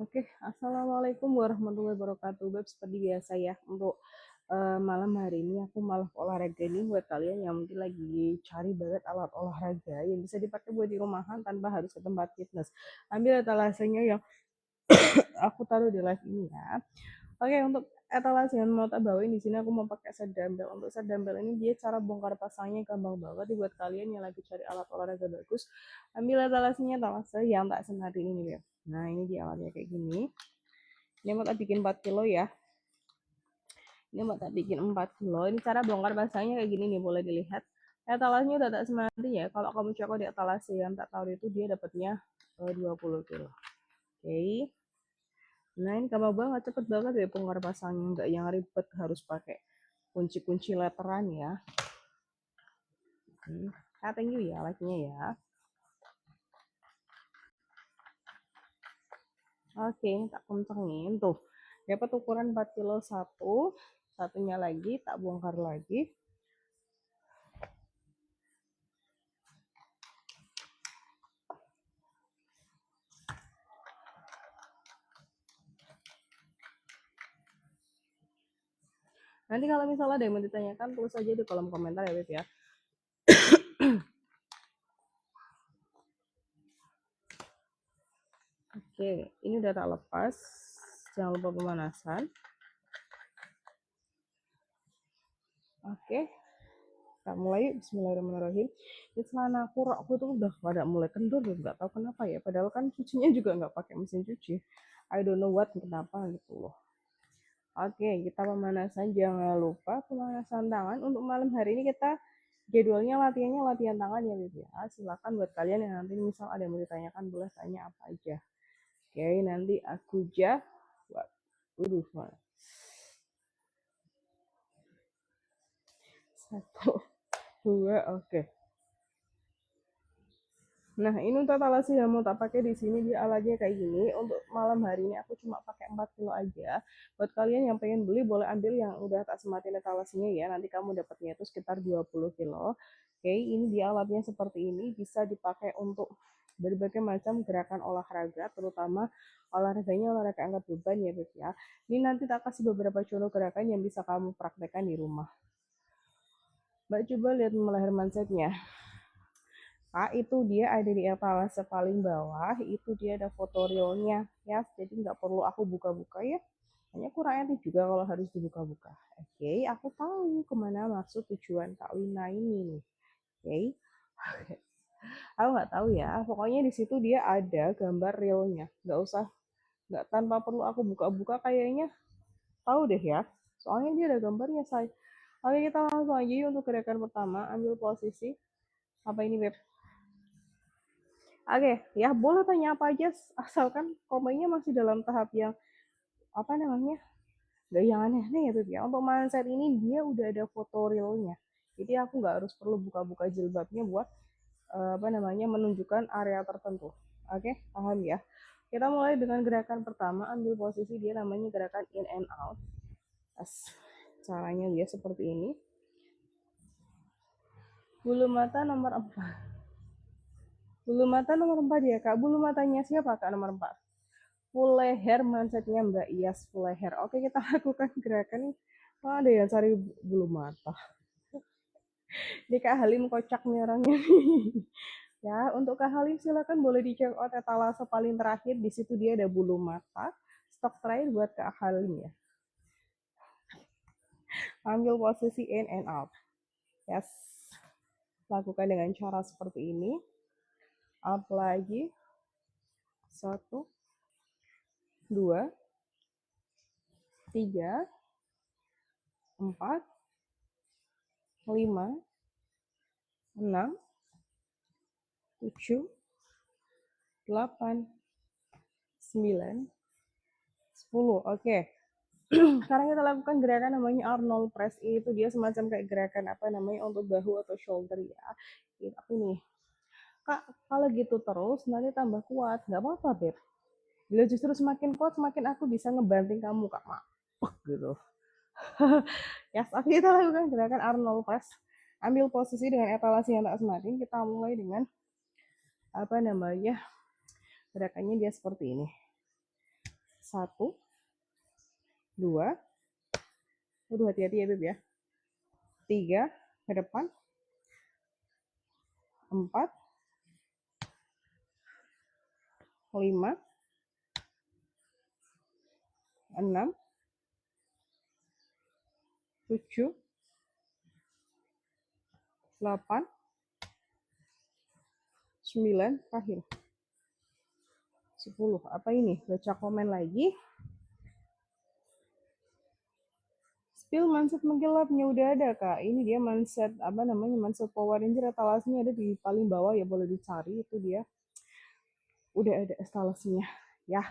Oke, assalamualaikum warahmatullahi wabarakatuh. Beb, seperti biasa ya, untuk malam hari ini aku malah olahraga nih buat kalian yang mungkin lagi cari banget alat olahraga yang bisa dipakai buat di rumahan tanpa harus ke tempat fitness. Ambil etalasenya yang aku taruh di live ini ya. Oke, untuk etalase yang mau tak bawain di sini aku mau pakai set dumbbell. Untuk set dumbbell ini dia cara bongkar pasangnya gampang banget buat kalian yang lagi cari alat olahraga bagus. Ambil etalasenya etalase yang tak senarin ini ya. Nah, ini dia alatnya kayak gini. Ini mau tak bikin 4 kilo ya. Ini mau tak bikin 4 kilo. Ini cara bongkar pasangnya kayak gini nih, boleh dilihat. Etalasenya udah tak semangat ya. Kalau kamu cek di etalase yang tak tahu itu dia dapatnya 20 kilo. Oke. Nah, ini gampang banget, cepet banget ya bongkar pasangnya, nggak yang ribet harus pakai kunci-kunci letteran ya. Thank you ya like-nya ya. Oke, tak kencengin tuh. Dapat ukuran 4 kilo satu, satunya lagi tak bongkar lagi. Nanti kalau misalnya ada yang mau ditanyakan, tulis aja di kolom komentar ya, Beb ya. Oke, ini udah tak lepas. Jangan lupa pemanasan. Oke, kita mulai. Bismillahirrahmanirrahim. Ini celana aku tuh udah pada mulai kendur, nggak tahu kenapa ya. Padahal kan cucinya juga nggak pakai mesin cuci. I don't know what kenapa gitu loh. Oke, kita pemanasan. Jangan lupa pemanasan tangan. Untuk malam hari ini kita jadwalnya latihannya latihan tangan ya, Beb ya. Silakan buat kalian yang nanti misal ada yang mau ditanyakan, boleh tanya apa aja. Oke, nanti aku jawab. Waduh, satu, dua, oke. Nah, ini untuk talasi yang mau tak pakai di sini dia alatnya kayak gini. Untuk malam hari ini aku cuma pakai 4 kilo aja. Buat kalian yang pengen beli boleh ambil yang udah tak sematin etalasinya ya. Nanti kamu dapatnya itu sekitar 20 kilo. Oke, ini dia alatnya seperti ini, bisa dipakai untuk berbagai macam gerakan olahraga, terutama olahraganya olahraga angkat beban ya, Beb ya. Ini nanti tak kasih beberapa contoh gerakan yang bisa kamu praktekkan di rumah. Mbak coba lihat leher mindsetnya. Itu dia ada di etalase paling bawah, itu dia ada foto realnya ya, jadi nggak perlu aku buka-buka ya, hanya kurang etik juga kalau harus dibuka-buka. Oke, aku tahu kemana maksud tujuan Kak Wina ini nih. Oke, aku nggak tahu ya, pokoknya di situ dia ada gambar realnya, nggak tanpa perlu aku buka-buka kayaknya tahu deh ya, soalnya dia ada gambarnya say. Oke, kita langsung aja untuk gerakan pertama. Ambil posisi apa ini, Beb? Oke, ya boleh tanya apa aja, asalkan komennya masih dalam tahap yang apa namanya, gak yang aneh-aneh ya, Beb ya. Untuk mindset ini dia udah ada foto realnya, jadi aku nggak harus perlu buka-buka jilbabnya buat apa namanya menunjukkan area tertentu. Oke, paham ya. Kita mulai dengan gerakan pertama. Ambil posisi dia namanya gerakan in and out. Caranya dia seperti ini. Bulu mata nomor 4. Bulu mata nomor 4 ya Kak. Bulu matanya siapa Kak nomor 4? Full leher mindsetnya Mbak Iyas, full leher. Oke, kita lakukan gerakan. Oh, ada yang cari bulu mata. Ini Kak Halim kocak nih orangnya. Ya, untuk Kak Halim silakan boleh dicek out etalase paling terakhir. Di situ dia ada bulu mata. Stok terakhir buat Kak Halim ya. Ambil posisi in and out. Yes. Lakukan dengan cara seperti ini. Up lagi. 1, 2, 3, 4, 5, 6, 7, 8, 9, 10. Oke. Sekarang kita lakukan gerakan namanya Arnold Press. Itu dia semacam kayak gerakan apa namanya untuk bahu atau shoulder ya. Tapi nih, Kak, kalau gitu terus nanti tambah kuat. Nggak apa-apa, Beb. Bila justru semakin kuat, semakin aku bisa ngebanting kamu, Kak. Gitu. Ya, tapi kita lakukan gerakan Arnold Press. Ambil posisi dengan etalase yang tak semakin. Kita mulai dengan apa namanya, gerakannya dia seperti ini. 1, 2, aduh hati-hati ya Beb ya, 3 ke depan, 4, 5, 6, 7, 8, 9, terakhir 10. Apa ini? Baca komen lagi. Spill mindset mengkilapnya udah ada Kak. Ini dia mindset apa namanya? Mindset Power Ranger etalasenya ada di paling bawah ya, boleh dicari itu dia. Udah ada etalasenya ya.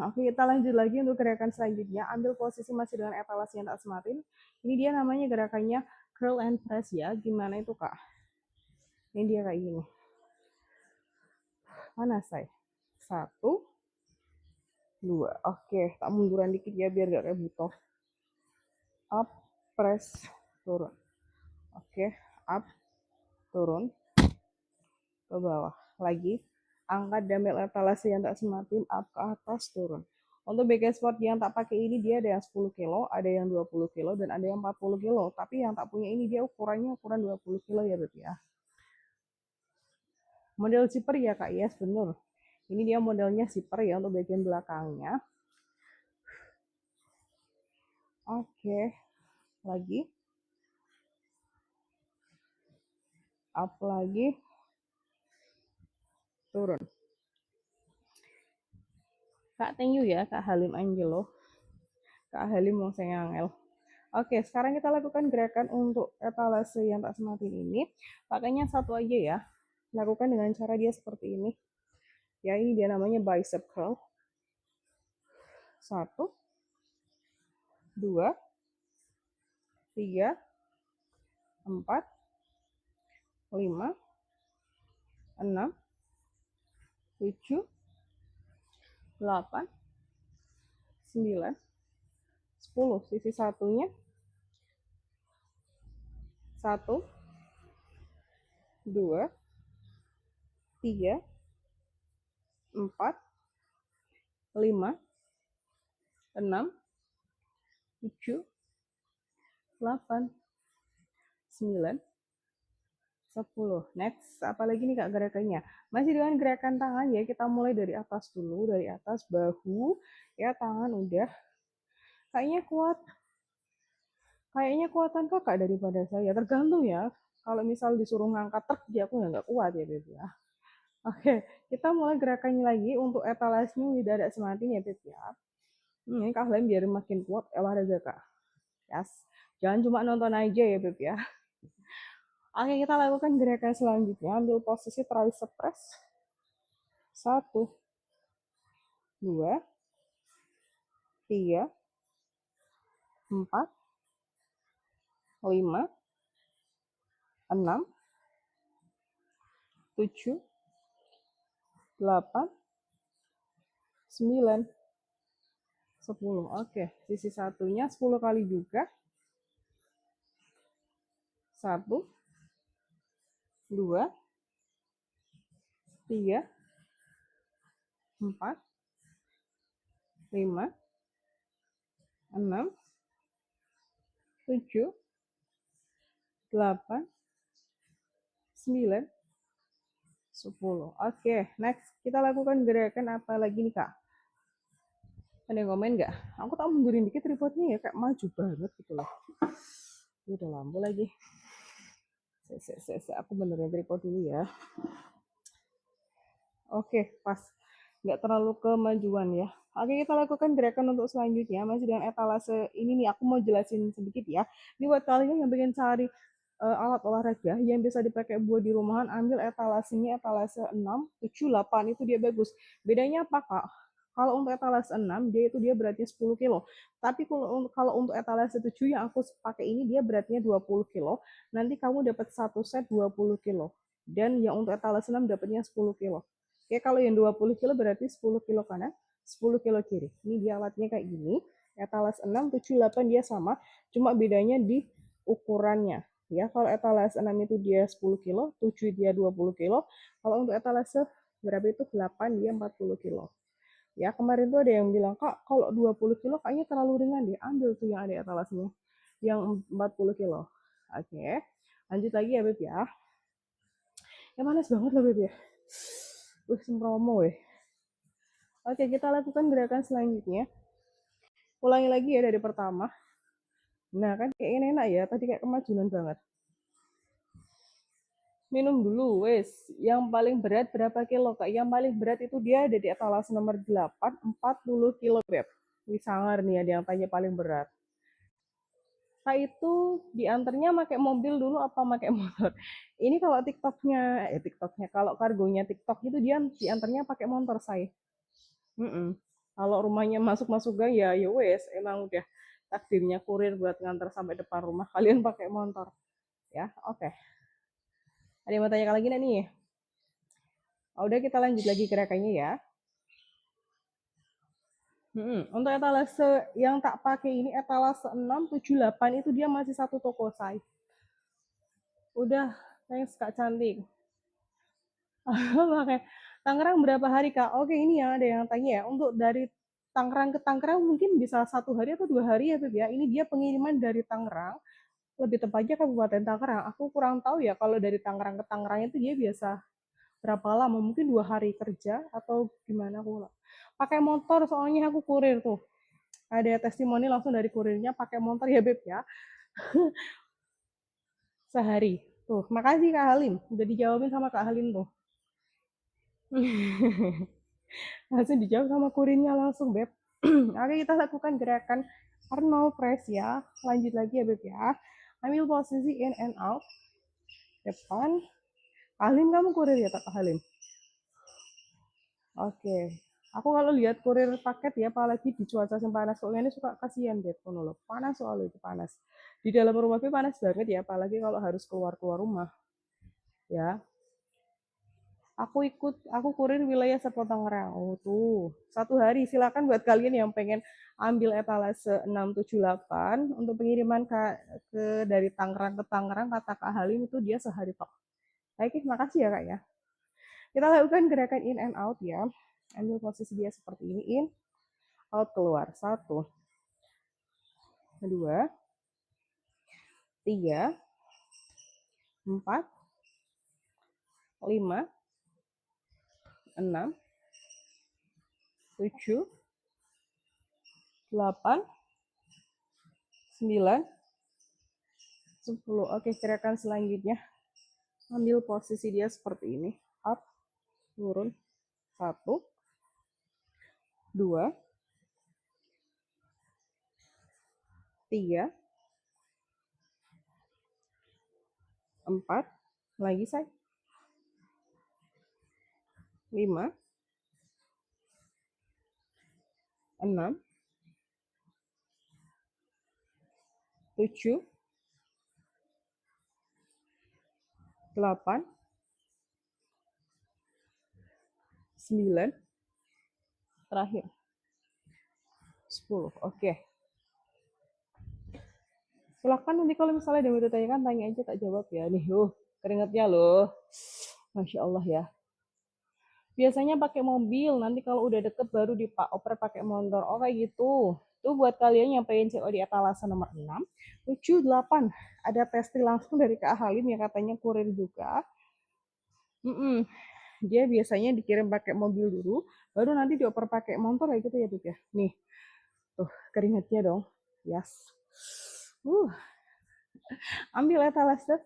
Oke, kita lanjut lagi untuk gerakan selanjutnya. Ambil posisi masih dengan etalase yang tak sematin. Ini dia namanya gerakannya curl and press ya. Gimana itu Kak? Ini dia kayak gini. Mana saya? 1, 2. Oke, tak munduran dikit ya biar gak kayak butoh. Up, press, turun. Oke, up, turun, ke bawah. Lagi, angkat dumbbell etalase yang tak sematin, up ke atas, turun. Untuk back squat yang tak pakai ini dia ada yang 10 kilo, ada yang 20 kilo, dan ada yang 40 kilo. Tapi yang tak punya ini dia ukurannya ukuran 20 kilo ya berarti ya. Model zipper ya Kak, yes bener. Ini dia modelnya zipper ya untuk bagian belakangnya. Oke, lagi. Up lagi. Turun. Kak, thank you ya Kak Halim Angelo. Kak Halim mau saya ngangel. Oke, sekarang kita lakukan gerakan untuk etalase yang tak sematin ini. Pakainya satu aja ya. Lakukan dengan cara dia seperti ini. Ya, ini dia namanya bicep curl. 1, 2, 3, 4, 5, 6, 7, 8, 9, 10. Sisi satunya. 1, 2, 3, 4, 5, 6, 7, 8, 9, 10. Next, apalagi nih Kak gerakannya? Masih dengan gerakan tangan ya, kita mulai dari atas dulu, dari atas bahu, ya tangan udah. Kayaknya kuat. Kayaknya kuatan Kakak daripada saya, tergantung ya. Kalau misal disuruh ngangkat truk, dia aku nggak kuat ya Beb ya. Oke, kita mulai gerakannya lagi untuk etalasnya tidak ada sematin ya Beb ya. Ini kalian biar makin kuat olahraga Kak. Yes. Jangan cuma nonton aja ya Beb ya. Oke, kita lakukan gerakan selanjutnya. Ambil posisi tricep press. 1, 2, 3, 4, 5, 6, 7, 8, 9, 10. Oke, sisi satunya 10 kali juga. 1, 2, 3, 4, 5, 6, 7, 8, 9, 10. Oke, next. Kita lakukan gerakan apa lagi nih, Kak? Ada yang komen nggak? Aku tak mundurin dikit tripodnya ya, kayak maju banget gitu loh. Udah lampu lagi. Aku benerin tripod dulu ya. Oke, pas. Nggak terlalu kemajuan ya. Oke, kita lakukan gerakan untuk selanjutnya. Masih dengan etalase ini nih, aku mau jelasin sedikit ya. Ini buat kalian yang pengen cari alat olahraga yang bisa dipakai buat di rumahan, ambil etalasenya etalase 6, 7, 8, itu dia bagus. Bedanya apa Kak? Kalau untuk etalase 6, dia berarti 10 kilo. Tapi kalau untuk etalase 7 yang aku pakai ini, dia beratnya 20 kilo. Nanti kamu dapat satu set 20 kilo. Dan yang untuk etalase 6 dapatnya 10 kilo. Oke, kalau yang 20 kilo berarti 10 kilo kanan, 10 kilo kiri. Ini dia alatnya kayak gini. Etalase 6, 7, 8 dia sama. Cuma bedanya di ukurannya. Ya, kalau etalase 6 itu dia 10 kilo, 7 dia 20 kilo. Kalau untuk etalase berapa itu? 8 dia 40 kilo. Ya, kemarin tuh ada yang bilang, Kak, kalau 20 kilo kayaknya terlalu ringan deh. Ambil tuh yang ada etalasenya. Yang 40 kilo. Oke. Lanjut lagi ya, Beb ya. Ya panas banget loh, Beb ya. Sempromo weh. Oke, kita lakukan gerakan selanjutnya. Ulangi lagi ya dari pertama. Nah, kan kayak ini enak ya. Tadi kayak kemajuan banget. Minum dulu, wes. Yang paling berat berapa kilo, Kak? Yang paling berat itu dia ada di etalase nomor 8, 40 kilo, Beb. Wih, sangar nih ada yang tanya paling berat. Kak itu diantarnya pakai mobil dulu apa pakai motor? Ini kalau TikToknya, kalau kargonya TikTok itu dia diantarnya pakai motor saya. Kalau rumahnya masuk-masuk gang ya, ya wes, emang udah takdirnya kurir buat ngantar sampai depan rumah. Kalian pakai motor, ya, oke. Ada yang mau tanya lagi nih? Oh, udah kita lanjut lagi gerakannya ya. Untuk etalase yang tak pakai ini etalase 6, 7, 8 itu dia masih satu toko saya. Udah, thanks Kak Cantik. Oke, Tangerang berapa hari Kak? Oke, ini ya ada yang tanya ya. Untuk dari Tangerang ke Tangerang mungkin bisa 1 hari atau 2 hari ya Beb ya. Ini dia pengiriman dari Tangerang, lebih tepatnya Kabupaten Tangerang. Aku kurang tahu ya kalau dari Tangerang ke Tangerang itu dia biasa berapa lama? Mungkin 2 hari kerja atau gimana aku pakai motor soalnya aku kurir tuh. Ada testimoni langsung dari kurirnya pakai motor ya Beb ya. Sehari. Tuh, makasih Kak Halim. Udah dijawabin sama Kak Halim tuh. Langsung dijawab sama kurirnya langsung, Beb. Oke, kita lakukan gerakan Arnold Press ya. Lanjut lagi ya, Beb ya. Ambil posisi in and out. Depan. Halim, kamu kurir ya, Kak Halim? Oke. Aku kalau lihat kurir paket ya, apalagi di cuaca yang panas, kok ini suka kasihan, Beb. Panas soalnya itu panas. Di dalam rumah Beb panas banget ya, apalagi kalau harus keluar-keluar rumah. Ya, aku kurir wilayah Serpong Tangerang. Oh tuh, 1 hari. Silakan buat kalian yang pengen ambil etalase 678 untuk pengiriman dari Tangerang ke Tangerang, kata Kak Halim itu dia sehari tok. Oke, makasih ya Kak ya. Kita lakukan gerakan in and out ya. Ambil posisi dia seperti ini, in, out, keluar. 1, 2, 3, 4, 5, 6, 7, 8, 9, 10. Oke, gerakan selanjutnya. Ambil posisi dia seperti ini. Up, turun. 1, 2, 3, 4. Lagi saya. 5, 6, 7, 8, 9, terakhir 10. Oke. Silakan nanti kalau misalnya ada yang mau ditanyakan, tanya aja tak jawab ya. Nih, keringetnya loh. Masya Allah ya. Biasanya pakai mobil, nanti kalau udah deket baru oper pakai motor. Oh kayak gitu. Tuh buat kalian yang pengen CO di etalase nomor 6, 7, 8. Ada testi langsung dari Kak Halim yang katanya kurir juga. Dia biasanya dikirim pakai mobil dulu, baru nanti dioper pakai motor kayak gitu ya Beb ya. Nih, tuh keringetnya dong. Yes. Ambil etalase.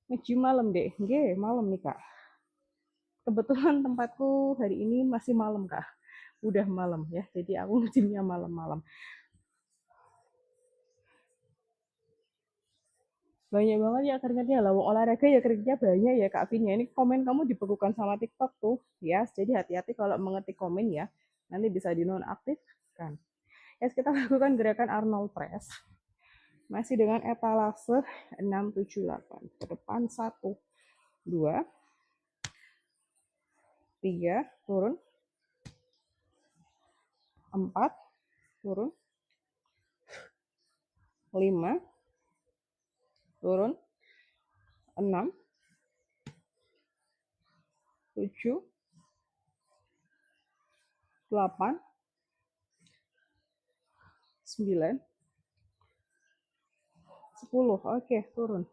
Menuju malam deh. Nggih, malam nih Kak. Kebetulan tempatku hari ini masih malam Kak. Udah malam ya, jadi aku ngejimnya malam-malam. Banyak banget ya keringetnya lah. Olahraga ya keringetnya banyak ya Kak Vin ya. Ini komen kamu dibekukan sama TikTok tuh. Ya, jadi hati-hati kalau mengetik komen ya. Nanti bisa dinonaktifkan. Ya, kita lakukan gerakan Arnold Press. Masih dengan etalase 6, 7, 8. Ke depan 1, 2, 3, turun. 4, turun. 5, turun. 6, 7, 8, 9, 10. Oke, turun.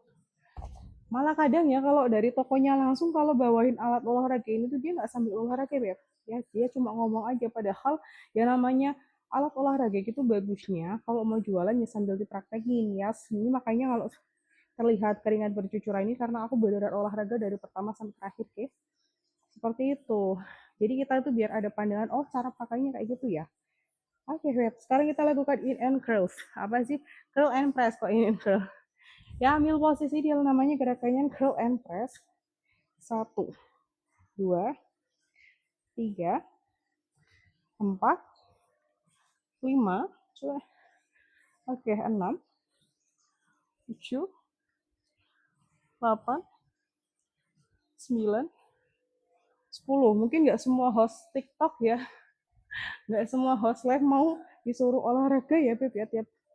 Malah kadang ya kalau dari tokonya langsung kalau bawain alat olahraga ini tuh dia nggak sambil olahraga, Beb. Ya, dia cuma ngomong aja. Padahal ya namanya alat olahraga itu bagusnya kalau mau jualan ya sambil dipraktekin ya. Ini makanya kalau terlihat keringat bercucuran ini karena aku beneran olahraga dari pertama sampai terakhir, oke? Seperti itu. Jadi kita itu biar ada pandangan, oh cara pakainya kayak gitu ya. Oke, Beb. Sekarang kita lakukan in and curls. Apa sih? Curl and press kok in and curl. Ya, ambil posisi dia namanya gerakannya curl and press. 1, 2, 3, 4, 5, oke, 6, 7, 8, 9, 10. Mungkin nggak semua host TikTok ya, nggak semua host live mau disuruh olahraga ya, Beb, ya,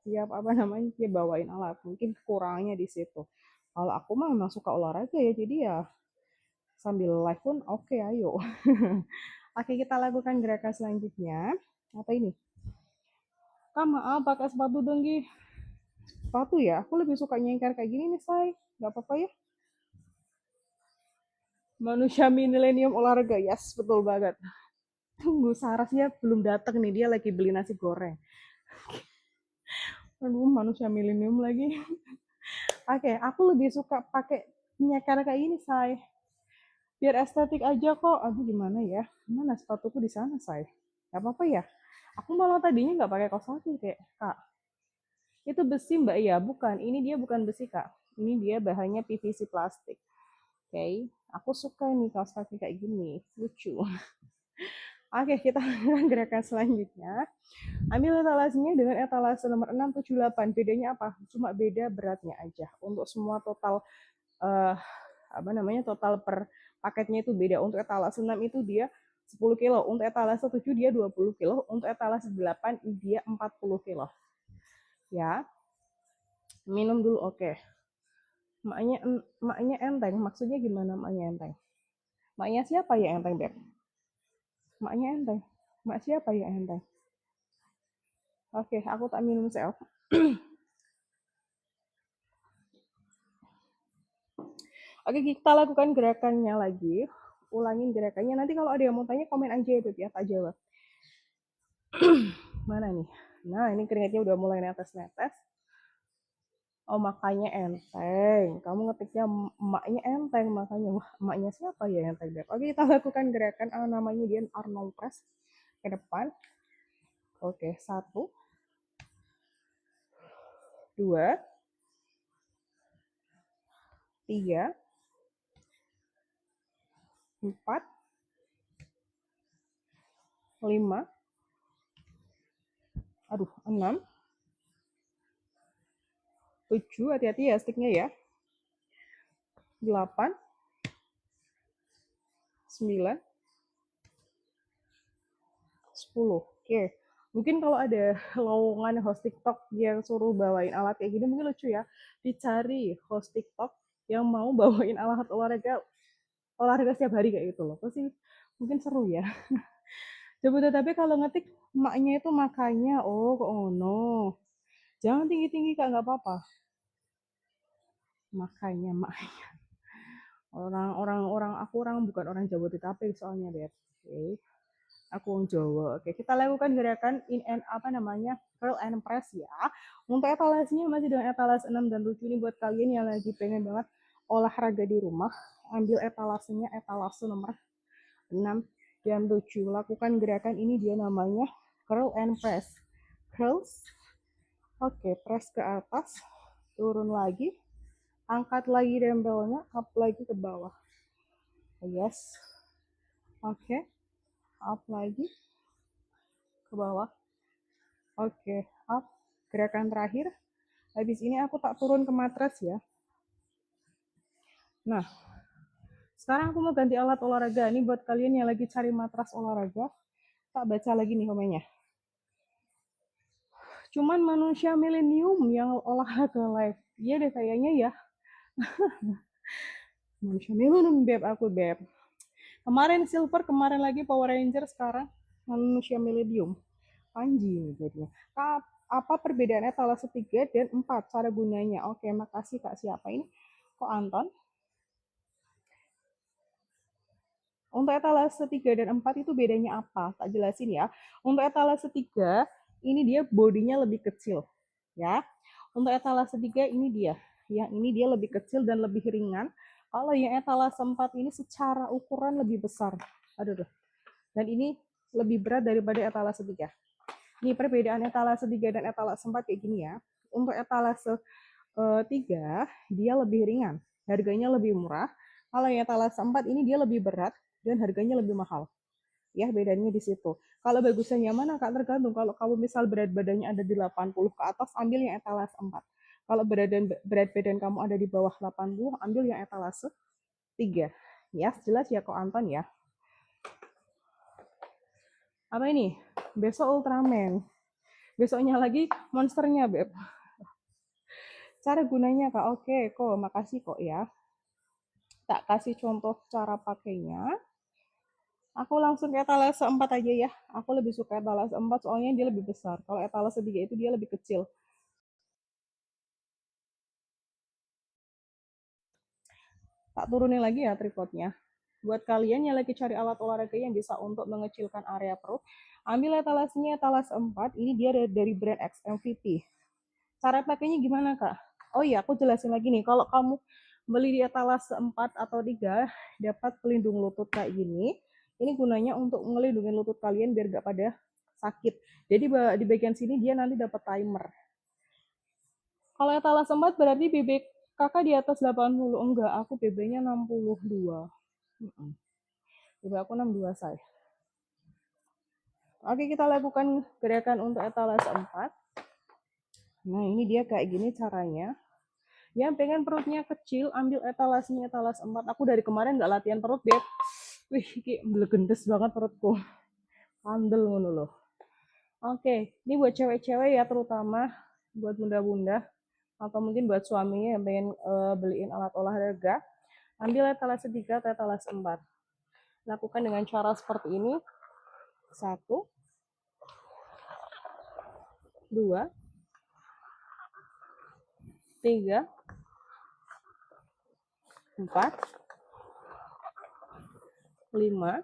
tiap apa namanya, dia bawain alat. Mungkin kurangnya di situ. Kalau aku mah memang suka olahraga ya, jadi ya sambil live pun oke, ayo. Oke, kita lakukan gerakan selanjutnya. Apa ini? Kak, maaf, pakai sepatu dong, Gi. Sepatu ya, aku lebih suka nyengker kayak gini nih, say. Gak apa-apa ya. Manusia milenium olahraga, yes, betul banget. Tunggu, Sarasnya belum datang nih, dia lagi beli nasi goreng. Aduh, manusia milenium lagi. Oke, aku lebih suka pakai nyekar kayak ini, say. Biar estetik aja kok. Aduh, gimana ya? Mana sepatuku di sana, say? Gak apa-apa ya? Aku malah tadinya nggak pakai kaos kaki kayak Kak. Itu besi, Mbak, ya? Bukan. Ini dia bukan besi, Kak. Ini dia bahannya PVC plastik. Oke, aku suka nih kaos kaki kayak gini, lucu. Oke, kita lakukan gerakan selanjutnya. Ambil etalasinya dengan etalase nomor 678. Bedanya apa? Cuma beda beratnya aja. Untuk semua total apa namanya, total per paketnya itu beda. Untuk etalase 6 itu dia 10 kilo, untuk etalase 7 dia 20 kilo, untuk etalase 8 dia 40 kilo. Ya. Minum dulu, oke. Maknya enteng, maksudnya gimana maknya enteng? Maknya siapa ya enteng, Beb? Maknya enteng. Mak siapa ya enteng? Oke, aku tak minum self. Oke, kita lakukan gerakannya lagi. Ulangin gerakannya. Nanti kalau ada yang mau tanya, komen aja ya, Beb, ya. Tak jawab. Mana nih? Nah, ini keringatnya udah mulai netes-netes. Oh, makanya enteng. Kamu ngetiknya emaknya enteng, makanya. Wah, emaknya siapa ya enteng, Beb? Oke, kita lakukan gerakan namanya dia Arnold Press. Ke depan. Oke, 1, 2, 3, 4, 5, aduh, 6, 7, hati-hati ya sticknya ya. 8, 9, 10. Oke. Mungkin kalau ada lowongan host TikTok yang suruh bawain alat kayak gini mungkin lucu ya. Dicari host TikTok yang mau bawain alat olahraga setiap hari kayak gitu loh. Pasti mungkin seru ya. Coba tapi kalau ngetik maknya itu makanya, oh kok ngono. Jangan tinggi-tinggi Kak, nggak apa-apa. Makanya orang aku bukan orang Jabodetabek soalnya, Beb. Oke. Aku orang Jawa. Oke, kita lakukan gerakan in and apa namanya? Curl and press ya. Untuk etalasenya masih dengan etalase 6 dan 7 ini buat kalian yang lagi pengen banget olahraga di rumah, ambil etalasenya etalase nomor 6 dan 7. Lakukan gerakan ini dia namanya curl and press. Curls. Oke, press ke atas, turun lagi, angkat lagi dumbbellnya, up lagi ke bawah. Yes. Oke, up lagi ke bawah. Oke, up. Gerakan terakhir. Habis ini aku tak turun ke matras ya. Nah, sekarang aku mau ganti alat olahraga. Ini buat kalian yang lagi cari matras olahraga. Tak baca lagi nih komennya. Cuman manusia milenium yang olahraga live. Iya deh kayaknya ya. Manusia milenium, Beb, aku, Beb. Kemarin silver, kemarin lagi Power Ranger, sekarang manusia milenium. Anjing jadinya. Apa perbedaan etalase 3 dan 4? Cara gunanya. Oke, makasih Kak. Siapa ini? Kok Anton? Untuk etalase 3 dan 4 itu bedanya apa? Tak jelasin ya. Untuk etalase 3, ini dia bodinya lebih kecil. Ya. Untuk etalase 3 ini dia. Yang ini dia lebih kecil dan lebih ringan. Kalau yang etalase 4 ini secara ukuran lebih besar. Aduh. Dan ini lebih berat daripada etalase 3. Ini perbedaan etalase 3 dan etalase 4 kayak gini ya. Untuk etalase 3, dia lebih ringan. Harganya lebih murah. Kalau yang etalase 4 ini dia lebih berat dan harganya lebih mahal. Ya, bedanya di situ. Kalau bagusnya yang mana, Kak? Tergantung. Kalau kamu misal berat badannya ada di 80 ke atas, ambil yang etalase 4. Kalau berat badan kamu ada di bawah 80, ambil yang etalase 3. Ya, jelas ya kok Anton ya. Apa ini? Besok Ultraman. Besoknya lagi monsternya, Beb. Cara gunanya, Kak. Oke, kok. Makasih kok ya. Tak kasih contoh cara pakainya. Aku langsung ke etalase 4 aja ya. Aku lebih suka etalase 4 soalnya dia lebih besar. Kalau etalase 3 itu dia lebih kecil. Tak turunin lagi ya tripodnya. Buat kalian yang lagi cari alat olahraga yang bisa untuk mengecilkan area perut, ambil etalasenya etalase 4. Ini dia dari brand XMVP. Cara pakainya gimana, Kak? Oh iya, aku jelasin lagi nih. Kalau kamu beli di etalase 4 atau 3, dapat pelindung lutut kayak gini. Ini gunanya untuk melindungi lutut kalian biar gak pada sakit. Jadi di bagian sini dia nanti dapat timer. Kalau etalase 4 berarti BB kakak di atas 80. Enggak, aku BB-nya 62. BB aku 62, say. Oke, kita lakukan gerakan untuk etalase 4. Nah, ini dia kayak gini caranya. Yang pengen perutnya kecil, ambil etalasenya etalase 4. Aku dari kemarin nggak latihan perut, Beb. Wih, ini melegendes banget perutku. Kandel ngono loh. Oke, ini buat cewek-cewek ya terutama. Buat bunda-bunda. Atau mungkin buat suaminya yang pengen beliin alat olahraga. Ambil etalase 3 atau etalase 4. Lakukan dengan cara seperti ini. 1, 2, 3, 4, 5,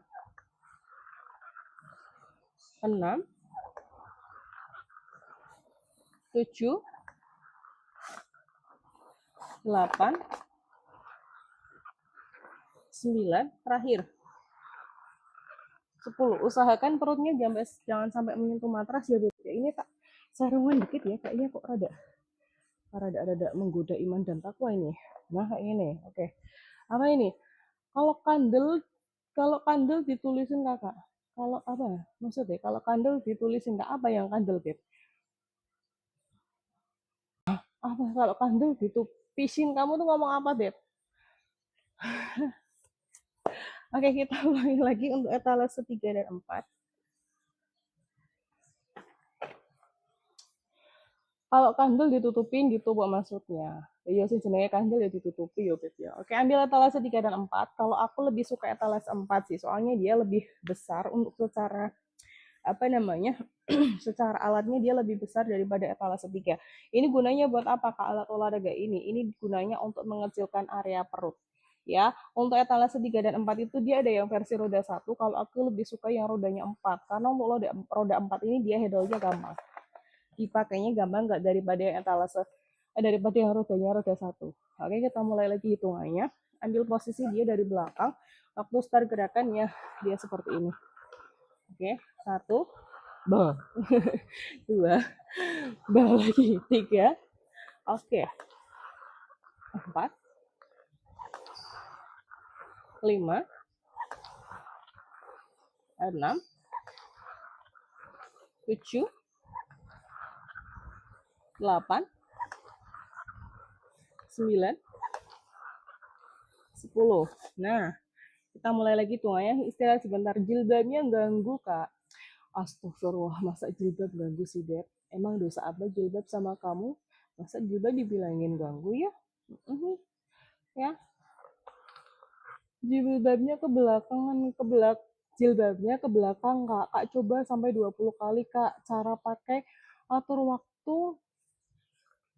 6, 7, 8, 9, terakhir 10. Usahakan perutnya jangan sampai menyentuh matras ya, Beb. Ini tak sarungan dikit ya, kayaknya kok rada menggoda iman dan takwa ini. Nah, kayak ini. Oke. Apa ini? Kalau kandel ditulisin Kakak. Kalau apa? Maksudnya kalau kandel ditulisin Kak, apa yang kandel, Beb? Apa kalau kandel ditupisin kamu tuh ngomong apa, Beb? Oke, kita ulangi lagi untuk etalase 3 dan 4. Kalau kandel ditutupin gitu Pak maksudnya. Iya sih jenenge kandel ya ditutupi ya Beb ya. Oke, ambil etalase 3 dan 4. Kalau aku lebih suka etalase 4 sih, soalnya dia lebih besar untuk secara apa namanya? secara alatnya dia lebih besar daripada etalase 3. Ini gunanya buat apa Kak alat olahraga ini? Ini gunanya untuk mengecilkan area perut. Ya, untuk etalase 3 dan 4 itu dia ada yang versi roda 1, kalau aku lebih suka yang rodanya 4. Karena untuk roda 4 ini dia handle-nya gampang. Dipakainya gampang nggak daripada yang etalase daripada yang rodanya roda 1. Oke, kita mulai lagi hitungannya. Ambil posisi dia dari belakang. Waktu start gerakannya dia seperti ini. Oke, 1, bah. 2, bah lagi. 3, oke. 4, 5, 6, 7, 8, 9, 10. Nah, kita mulai lagi hitungannya. Istirahat sebentar. Jilbabnya ganggu, Kak. Astagfirullah, masa jilbab ganggu sih, Beb? Emang dosa apa jilbab sama kamu? Masa jilbab dibilangin ganggu ya? Ya, jilbabnya ke belakangan, ke belakang jilbabnya ke belakang, Kak. Kak coba sampai 20 kali, Kak. Cara pakai atur waktu.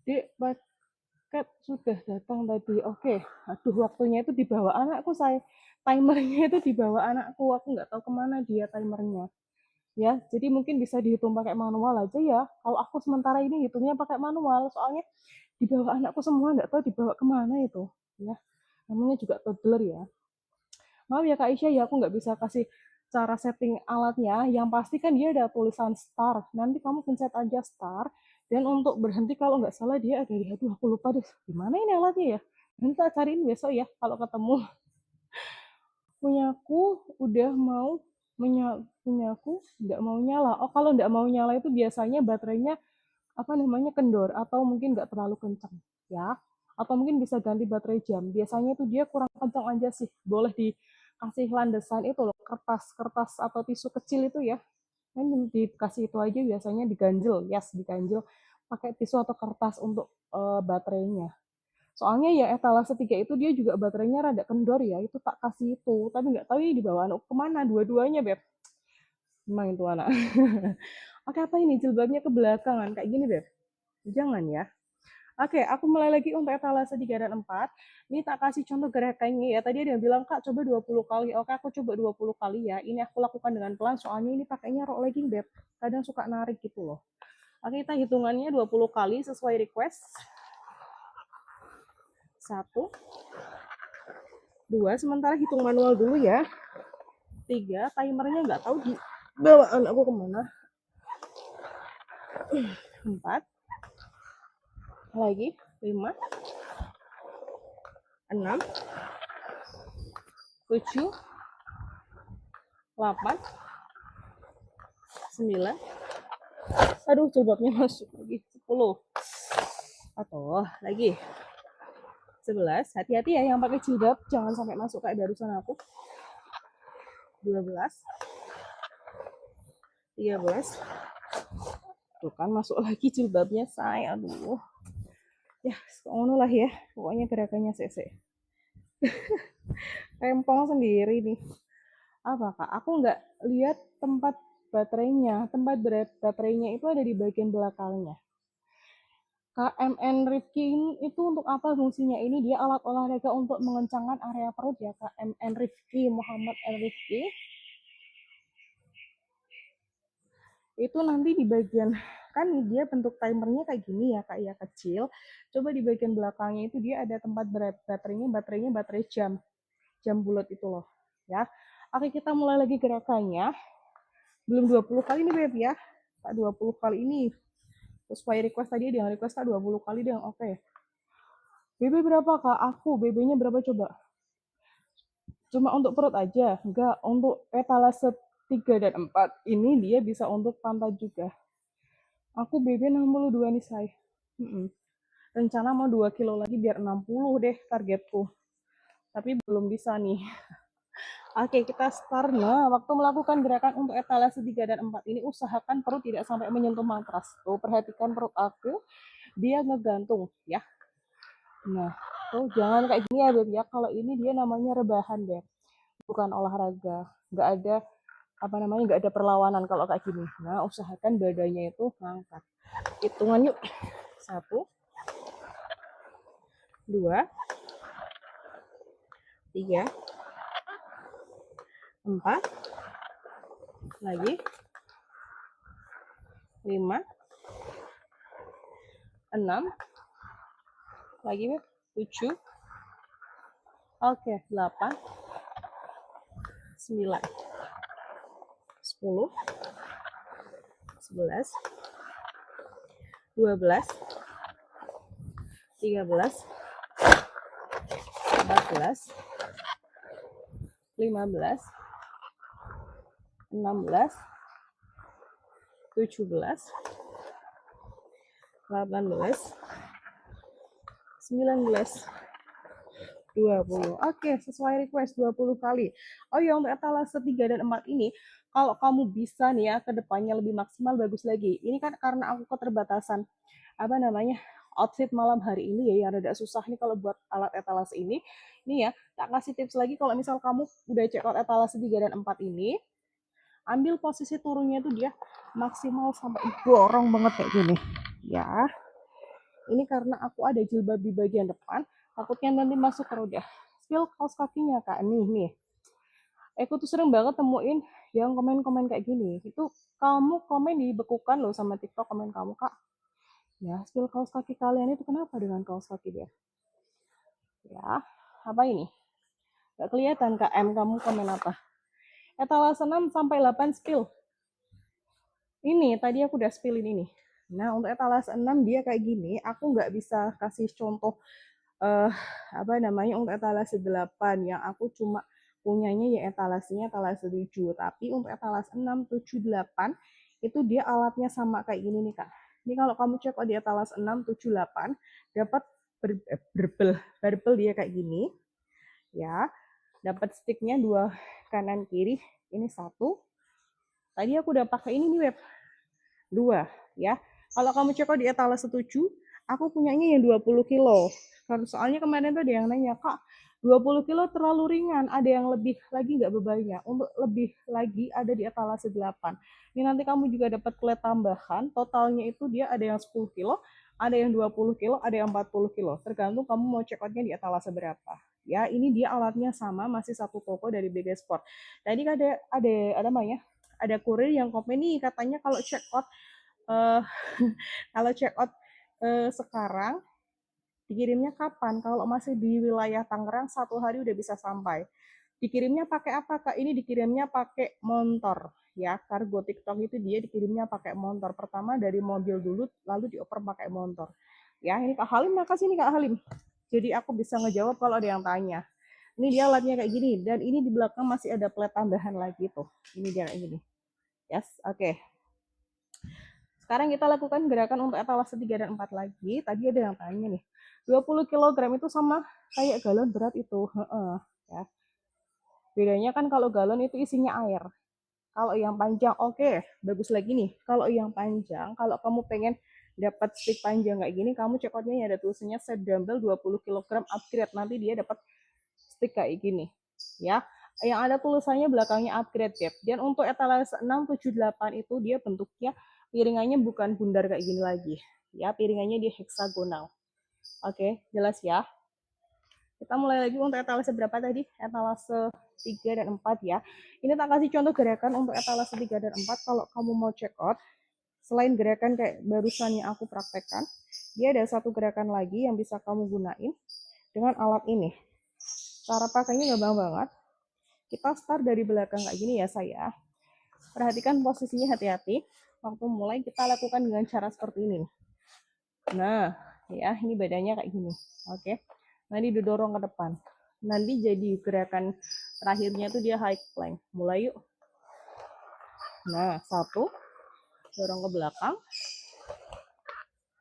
Dek, paket sudah datang tadi. Oke. Aduh, waktunya itu di bawah anakku, saya. Timernya itu di bawah anakku. Aku nggak tahu kemana dia timernya. Ya, jadi mungkin bisa dihitung pakai manual aja ya. Kalau aku sementara ini hitungnya pakai manual, soalnya di bawah anakku semua nggak tahu dibawa kemana itu. Ya, namanya juga toddler ya. Maaf ya Kak Isya ya, aku nggak bisa kasih cara setting alatnya. Yang pasti kan dia ada tulisan start. Nanti kamu pencet aja start. Dan untuk berhenti kalau nggak salah dia ada di, aduh aku lupa deh. Gimana ini alatnya ya? Nanti tak cariin besok ya kalau ketemu. Punyaku udah mau punyaku nggak mau nyala. Oh kalau nggak mau nyala itu biasanya baterainya apa namanya kendor atau mungkin nggak terlalu kencang ya. Atau mungkin bisa ganti baterai jam. Biasanya itu dia kurang kencang aja sih. Boleh dikasih landasan itu loh, kertas atau tisu kecil itu ya. Kan dikasih itu aja biasanya diganjel, yes diganjel pakai tisu atau kertas untuk baterainya. Soalnya ya etalase 3 itu dia juga baterainya rada kendor ya, itu tak kasih itu. Tapi nggak tahu ini dibawa anak kemana, dua-duanya Beb. Emang itu anak. Oke apa ini jilbabnya ke belakangan kayak gini Beb? Jangan ya. Oke, aku mulai lagi untuk etalase 3 dan 4. Ini tak kasih contoh gerakannya ya. Tadi ada yang bilang, Kak, coba 20 kali. Oke, aku coba 20 kali ya. Ini aku lakukan dengan pelan, soalnya ini pakainya rok legging, Beb. Kadang suka narik gitu loh. Oke, kita hitungannya 20 kali sesuai request. 1, 2, sementara hitung manual dulu ya. 3, timernya nggak tahu di bawaan aku kemana. 4, lagi 5, 6, 7, 8, 9, aduh jilbabnya masuk lagi 10, atau lagi 11, hati-hati ya yang pakai jilbab jangan sampai masuk kayak barusan aku. 12, 13, tuh kan masuk lagi jilbabnya say, aduh ya ngono lah ya pokoknya gerakannya sese. Rempong sendiri nih. Apa Kak? Aku nggak lihat tempat baterainya. Tempat baterainya itu ada di bagian belakangnya. KMN Rifki itu untuk apa fungsinya? Ini dia alat olahraga untuk mengencangkan area perut ya KMN Rifki, Muhammad L. Rifki. Itu nanti di bagian, kan dia bentuk timernya kayak gini ya Kak ya, kecil. Coba di bagian belakangnya itu dia ada tempat baterainya baterai jam bulat itu loh ya. Oke kita mulai lagi gerakannya. Belum 20 kali nih Beb ya. Tak 20 kali ini. Sesuai request tadi dia request tak 20 kali deh. Oke. BB berapa Kak? Aku BB-nya berapa coba? Cuma untuk perut aja. Enggak, untuk etalase 3 dan 4 ini dia bisa untuk pantat juga. Aku BB 62 nih say. Rencana mau 2 kilo lagi biar 60 deh targetku. Tapi belum bisa nih. Oke, kita start. Nah, waktu melakukan gerakan untuk etalase 3 dan 4 ini, usahakan perut tidak sampai menyentuh matras. Tuh, perhatikan perut aku, dia ngegantung, ya. Nah, tuh jangan kayak gini ya, Beb, ya. Kalau ini dia namanya rebahan, Beb. Bukan olahraga. Nggak ada, nggak ada perlawanan kalau kayak gini. Nah, usahakan badannya itu ngangkat. Hitungan yuk. 1, 2, 3, 4, lagi 5, 6, lagi 7, oke 8, 9, 10, 11, 12, 13, 14, 15, 16, 17, 18, 19, 20. Oke, sesuai request 20 kali. Oh ya, untuk etalase 3 dan 4 ini, kalau kamu bisa nih ya, ke depannya lebih maksimal, bagus lagi. Ini kan karena aku keterbatasan, outfit malam hari ini ya, yang rada susah nih kalau buat alat etalase ini. Ini ya, tak kasih tips lagi kalau misal kamu udah check out etalase 3 dan 4 ini, ambil posisi turunnya itu dia maksimal sampai borong banget kayak gini ya. Ini karena aku ada jilbab di bagian depan, takutnya nanti masuk ke roda. Spill kaos kakinya kak, nih. Aku tuh sering banget temuin yang komen-komen kayak gini. Itu kamu komen dibekukan loh sama TikTok komen kamu kak. Ya, spill kaos kaki kalian itu kenapa dengan kaos kaki dia? Ya, apa ini? Gak kelihatan kak M kamu komen apa? Etalase 6 sampai 8 spill. Ini tadi aku udah spillin ini. Nah, untuk etalase 6 dia kayak gini, aku nggak bisa kasih contoh apa namanya untuk etalase 8 yang aku cuma punyanya ya etalasenya etalase 7, tapi untuk etalase 6, 7, 8 itu dia alatnya sama kayak gini nih kak. Ini kalau kamu cek di etalase 6, 7, 8 dapat barbel dia kayak gini ya, dapat sticknya 2 kanan kiri, ini 1. Tadi aku udah pakai ini nih web 2 ya. Kalau kamu cek di etalase 7, aku punyanya yang 20 kilo. Karena soalnya kemarin tuh ada yang nanya, Kak, 20 kilo terlalu ringan, ada yang lebih lagi nggak bebannya? Untuk lebih lagi ada di etalase 8. Ini nanti kamu juga dapat plate tambahan, totalnya itu dia ada yang 10 kilo, ada yang 20 kilo, ada yang 40 kilo. Tergantung kamu mau check outnya di etalase berapa. Ya, ini dia alatnya sama, masih satu toko dari BG Sport. Tadi ada namanya, ada kurir yang komen nih katanya kalau check out kalau check out sekarang dikirimnya kapan? Kalau masih di wilayah Tangerang 1 hari udah bisa sampai. Dikirimnya pakai apa kak? Ini dikirimnya pakai motor ya. Kargo TikTok itu dia dikirimnya pakai motor. Pertama dari mobil dulu, lalu dioper pakai motor. Ya ini Kak Halim, makasih nih Kak Halim. Jadi aku bisa ngejawab kalau ada yang tanya. Ini dia alatnya kayak gini dan ini di belakang masih ada plate tambahan lagi tuh. Ini dia kayak gini. Yes, oke. Sekarang kita lakukan gerakan untuk etalase 3 dan 4 lagi. Tadi ada yang tanya nih, 20 kg itu sama kayak galon berat itu. Ya. Bedanya kan kalau galon itu isinya air. Kalau yang panjang, oke, bagus lagi nih. Kalau yang panjang, kalau kamu pengen dapat stick panjang kayak gini, kamu check out-nya ada tulisannya set dumbbell 20 kg upgrade. Nanti dia dapat stick kayak gini. Ya, yang ada tulisannya belakangnya upgrade ya. Dan untuk etalase 6, 7, 8 itu dia bentuknya piringannya bukan bundar kayak gini lagi. Ya, piringannya dia heksagonal. Oke, jelas ya. Kita mulai lagi untuk etalase berapa tadi? Etalase 3 dan 4 ya. Ini tak kasih contoh gerakan untuk etalase 3 dan 4. Kalau kamu mau check out, selain gerakan kayak barusan yang aku praktekkan, dia ada satu gerakan lagi yang bisa kamu gunain dengan alat ini. Cara pakainya gampang banget. Kita start dari belakang kayak gini ya saya. Perhatikan posisinya hati-hati. Waktu mulai kita lakukan dengan cara seperti ini. Nah, ya ini badannya kayak gini. Oke. Nanti didorong ke depan. Nanti jadi gerakan terakhirnya itu dia high plank. Mulai yuk. Nah, 1. Dorong ke belakang.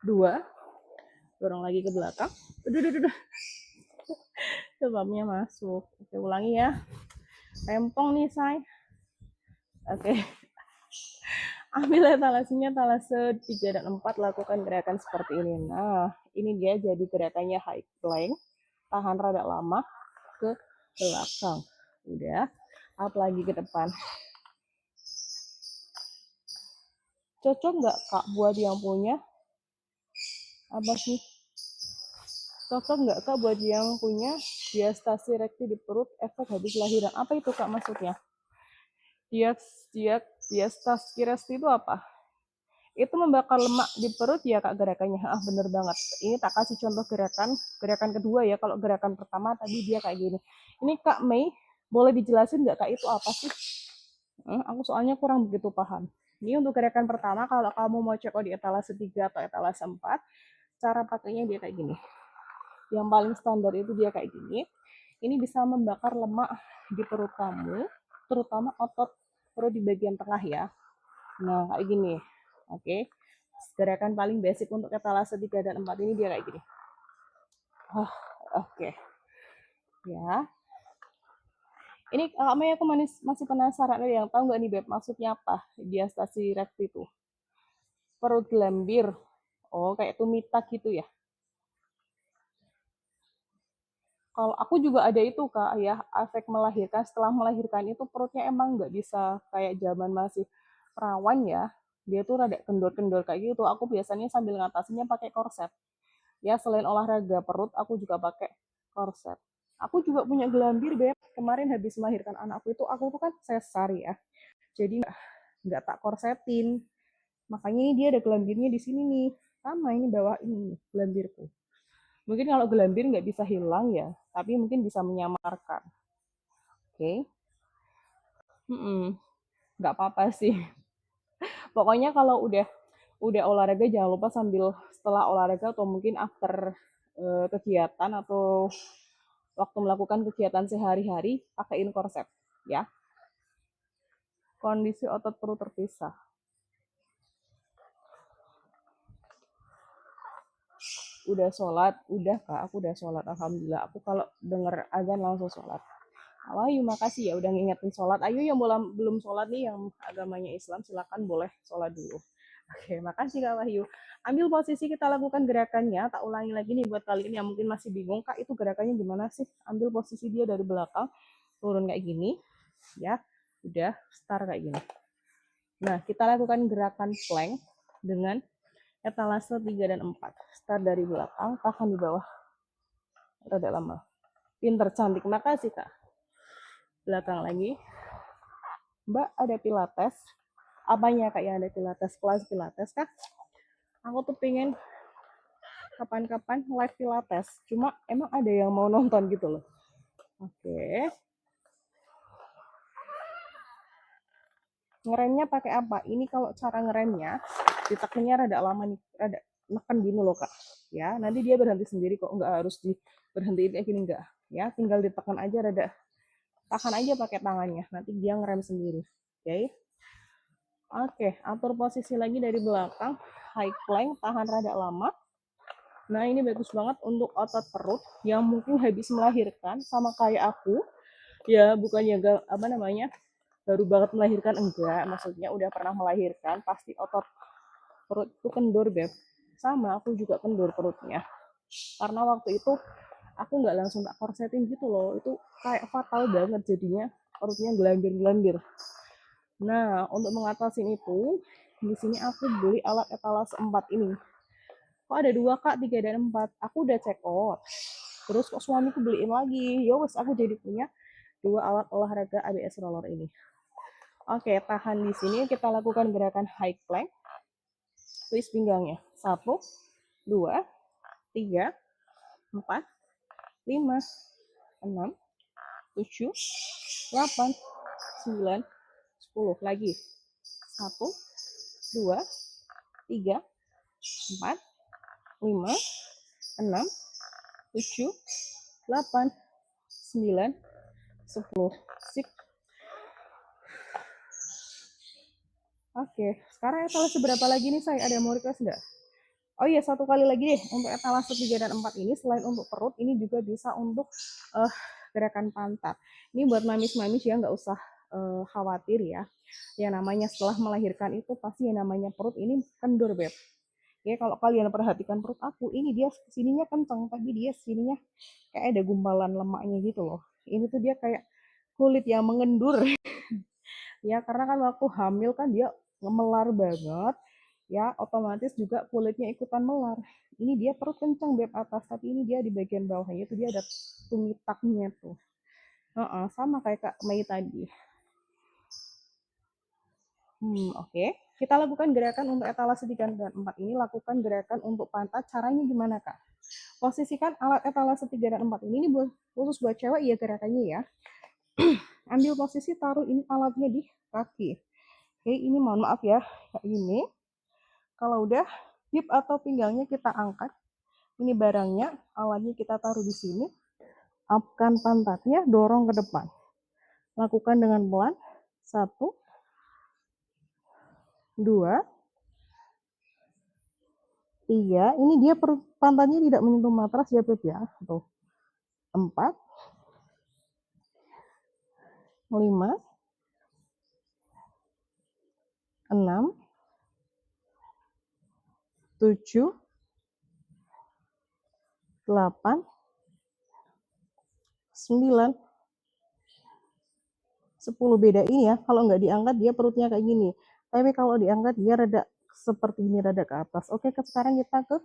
2. Dorong lagi ke belakang. Duh. Sebabnya masuk. Oke, ulangi ya. Rempong nih, say. Oke. Ambil etalasinya etalase 3 dan 4, lakukan gerakan seperti ini. Nah, ini dia jadi gerakannya high plank. Tahan rada lama ke belakang. Udah, up lagi ke depan. Cocok nggak Kak buat yang punya? Apa sih? Cocok nggak Kak buat yang punya diastasi rekti di perut efek habis lahiran? Apa itu Kak maksudnya? Diastasi rekti itu apa? Itu membakar lemak di perut ya Kak gerakannya. Bener banget. Ini tak kasih contoh gerakan kedua ya. Kalau gerakan pertama tadi dia kayak gini. Ini Kak Mei, boleh dijelasin nggak Kak itu apa sih? Aku soalnya kurang begitu paham. Ini untuk gerakan pertama, kalau kamu mau cek di etalase 3 atau etalase 4, cara pakainya dia kayak gini. Yang paling standar itu dia kayak gini. Ini bisa membakar lemak di perut kamu, terutama otot perut di bagian tengah ya. Nah, kayak gini. Oke. Gerakan paling basic untuk etalase 3 dan 4 ini dia kayak gini. Oke. Ya. Ini Kak aku masih penasaran, ada yang tahu nggak nih Beb maksudnya apa diastasi rekti itu? Perut gelambir. Oh, kayak tumita gitu ya. Kalau aku juga ada itu Kak, ya efek melahirkan. Setelah melahirkan itu perutnya emang nggak bisa kayak zaman masih perawan ya. Dia tuh rada kendor-kendor kayak gitu. Aku biasanya sambil ngatasinnya pakai korset. Ya selain olahraga perut, aku juga pakai korset. Aku juga punya gelambir Beb. Kemarin habis melahirkan anakku itu aku tuh kan sesar ya. Jadi nggak tak korsetin. Makanya ini dia ada gelambirnya di sini nih. Sama ini bawah ini gelambirku. Mungkin kalau gelambir nggak bisa hilang ya, tapi mungkin bisa menyamarkan. Oke, nggak apa-apa sih. Pokoknya kalau udah olahraga jangan lupa sambil setelah olahraga atau mungkin after kegiatan atau waktu melakukan kegiatan sehari-hari pakaiin korset ya. Kondisi otot perut terpisah. Udah sholat, udah Kak, aku udah sholat alhamdulillah. Aku kalau denger azan langsung sholat. Wahyu makasih ya udah ngingetin sholat. Ayo yang belum sholat nih yang agamanya Islam silakan boleh sholat dulu. Oke, makasih Kak Wahyu. Ambil posisi kita lakukan gerakannya. Tak ulangi lagi nih buat kalian yang mungkin masih bingung, Kak itu gerakannya gimana sih? Ambil posisi dia dari belakang, turun kayak gini, ya. Udah, start kayak gini. Nah, kita lakukan gerakan plank dengan etalase 3 dan 4. Start dari belakang, tahan di bawah. Rada lama. Pinter, cantik. Makasih, Kak. Belakang lagi. Mbak, ada pilates. Apanya Kak yang ada pilates? Kelas pilates kah? Aku tuh pengen kapan-kapan live pilates. Cuma emang ada yang mau nonton gitu loh. Oke. Ngeremnya pakai apa? Ini kalau cara ngeremnya, ditekannya rada lama nih, rada neken gini loh Kak. Ya, nanti dia berhenti sendiri kok, nggak harus berhentiin kayak gini enggak. Ya, tinggal ditekan aja rada. Tahan aja pakai tangannya, nanti dia ngerem sendiri. Oke. Oke, atur posisi lagi dari belakang, high plank, tahan rada lama. Nah, ini bagus banget untuk otot perut yang mungkin habis melahirkan sama kayak aku. Ya, bukannya apa namanya? Baru banget melahirkan enggak, maksudnya udah pernah melahirkan, pasti otot perut itu kendur, Beb. Sama, aku juga kendur perutnya. Karena waktu itu aku nggak langsung tak korsetin gitu loh. Itu kayak fatal banget jadinya, perutnya gelambir-gelambir. Nah, untuk mengatasi itu, di sini aku beli alat etalase 4 ini. Kok ada 2 Kak, 3 dan 4. Aku udah check out. Terus kok suamiku beliin lagi. Ya wes aku jadi punya 2 alat olahraga ABS roller ini. Oke, tahan di sini kita lakukan gerakan high plank. Twist pinggangnya. 1 2 3 4 5 6 7 8 9 10. Lagi. 1 2 3 4 5 6 7 8 9 10. Sip. Oke, sekarang etalase berapa lagi nih saya? Ada yang mau request nggak? Oh iya, satu kali lagi deh. Untuk etalase 3 dan 4 ini, selain untuk perut, ini juga bisa untuk gerakan pantat. Ini buat mamis-mamis ya, nggak usah khawatir ya. Yang namanya setelah melahirkan itu, pasti yang namanya perut ini kendur, Beb. Ya, kalau kalian perhatikan perut aku, ini dia sininya kenceng, tapi dia sininya kayak ada gumpalan lemaknya gitu loh. Ini tuh dia kayak kulit yang mengendur. Ya, karena kan waktu hamil kan dia melar banget, ya otomatis juga kulitnya ikutan melar. Ini dia perut kencang beb atas, tapi ini dia di bagian bawahnya itu dia ada tumitaknya tuh. Sama kayak Kak Mei tadi. Oke. Kita lakukan gerakan untuk etalase 3 dan 4 ini, lakukan gerakan untuk pantat. Caranya gimana Kak? Posisikan alat etalase 3 dan 4 ini khusus buat cewek ya gerakannya ya. Ambil posisi, taruh ini alatnya di kaki. Oke, ini mohon maaf ya, kayak gini. Kalau udah, hip atau pinggangnya kita angkat. Ini barangnya, alatnya kita taruh di sini. Upkan pantatnya, dorong ke depan. Lakukan dengan pelan. 1, 2, 3. Ini dia pantatnya tidak menyentuh matras ya, Beb ya. Tuh. 4, 5, 6, 7, 8, 9, 10. Beda ini ya, kalau nggak diangkat dia perutnya kayak gini. Tapi kalau diangkat dia rada seperti ini, rada ke atas. Oke, sekarang kita ke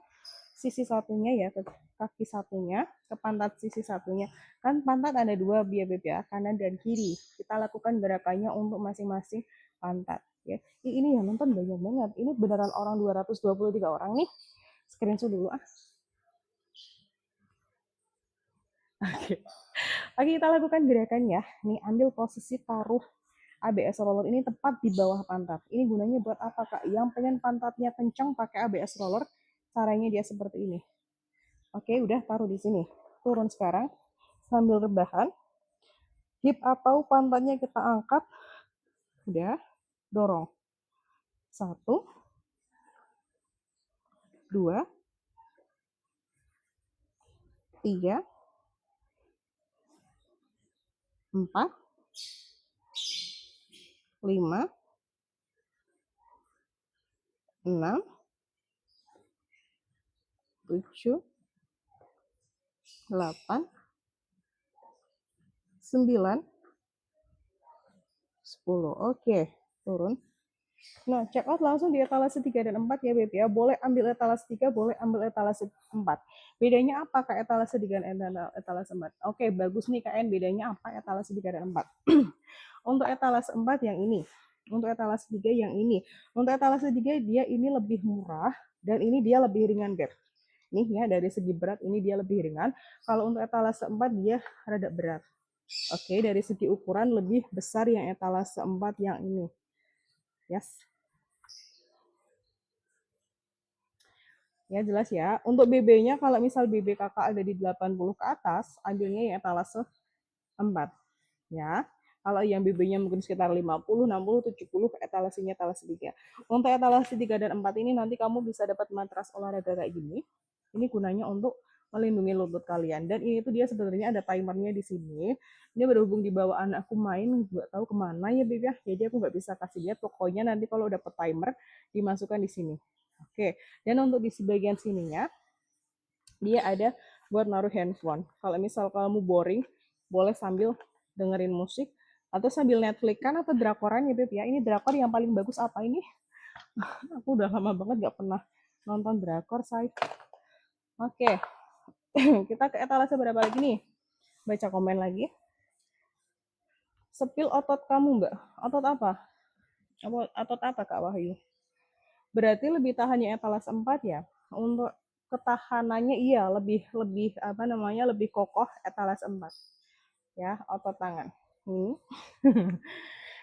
sisi satunya ya, ke kaki satunya, ke pantat sisi satunya. Kan pantat ada dua ya Beb ya, kanan dan kiri. Kita lakukan gerakannya untuk masing-masing pantat. Ya. Ini yang nonton banyak banget. Ini beneran orang 223 orang nih. Screenshot dulu ah. Oke. Oke, kita lakukan gerakan ya. Nih, ambil posisi taruh ABS roller ini tepat di bawah pantat. Ini gunanya buat apa, Kak? Yang pengen pantatnya kencang pakai ABS roller, caranya dia seperti ini. Oke, udah taruh di sini. Turun sekarang sambil rebahan. Hip atau pantatnya kita angkat. Udah, dorong. 1, 2, 3, 4, 5, 6, 7, 8, 9, 10. Oke, turun. Nah, check out langsung di etalase 3 dan 4 ya, Beb ya. Boleh ambil etalase 3, boleh ambil etalase 4. Bedanya apa Kak etalase 3 dan etalase 4? Oke, bagus nih KN. Bedanya apa etalase 3 dan 4? Untuk etalase 4 yang ini. Untuk etalase 3 yang ini. Untuk etalase 3 dia ini lebih murah dan ini dia lebih ringan, Beb. Nih ya, dari segi berat ini dia lebih ringan. Kalau untuk etalase 4 dia rada berat. Oke, dari segi ukuran lebih besar yang etalase 4 yang ini. Yes. Ya jelas ya. Untuk BB-nya kalau misal BB kakak ada di 80 ke atas, ambilnya yang etalase 4. Ya. Kalau yang BB-nya mungkin sekitar 50, 60, 70, etalasenya etalase 3. Untuk etalase 3 dan 4 ini nanti kamu bisa dapat matras olahraga kayak gini. Ini gunanya untuk melindungi lutut kalian. Dan ini tuh dia sebenarnya ada timernya di sini. Ini berhubung dibawa anakku main, nggak tahu kemana ya Beb ya. Jadi aku nggak bisa kasih lihat. Pokoknya nanti kalau dapat timer, dimasukkan di sini. Oke, dan untuk di bagian sininya, dia ada buat naruh handphone. Kalau misal kamu boring, boleh sambil dengerin musik, atau sambil Netflix kan atau drakoran ya Beb ya. Ini drakor yang paling bagus apa ini? Aku udah lama banget gak pernah nonton drakor, say. Oke, kita ke etalase berapa lagi nih? Baca komen lagi. Sepil otot kamu mbak? Otot apa? Otot apa Kak Wahyu? Berarti lebih tahannya etalase 4 ya. Untuk ketahanannya iya lebih apa namanya lebih kokoh etalase 4. Ya, otot tangan.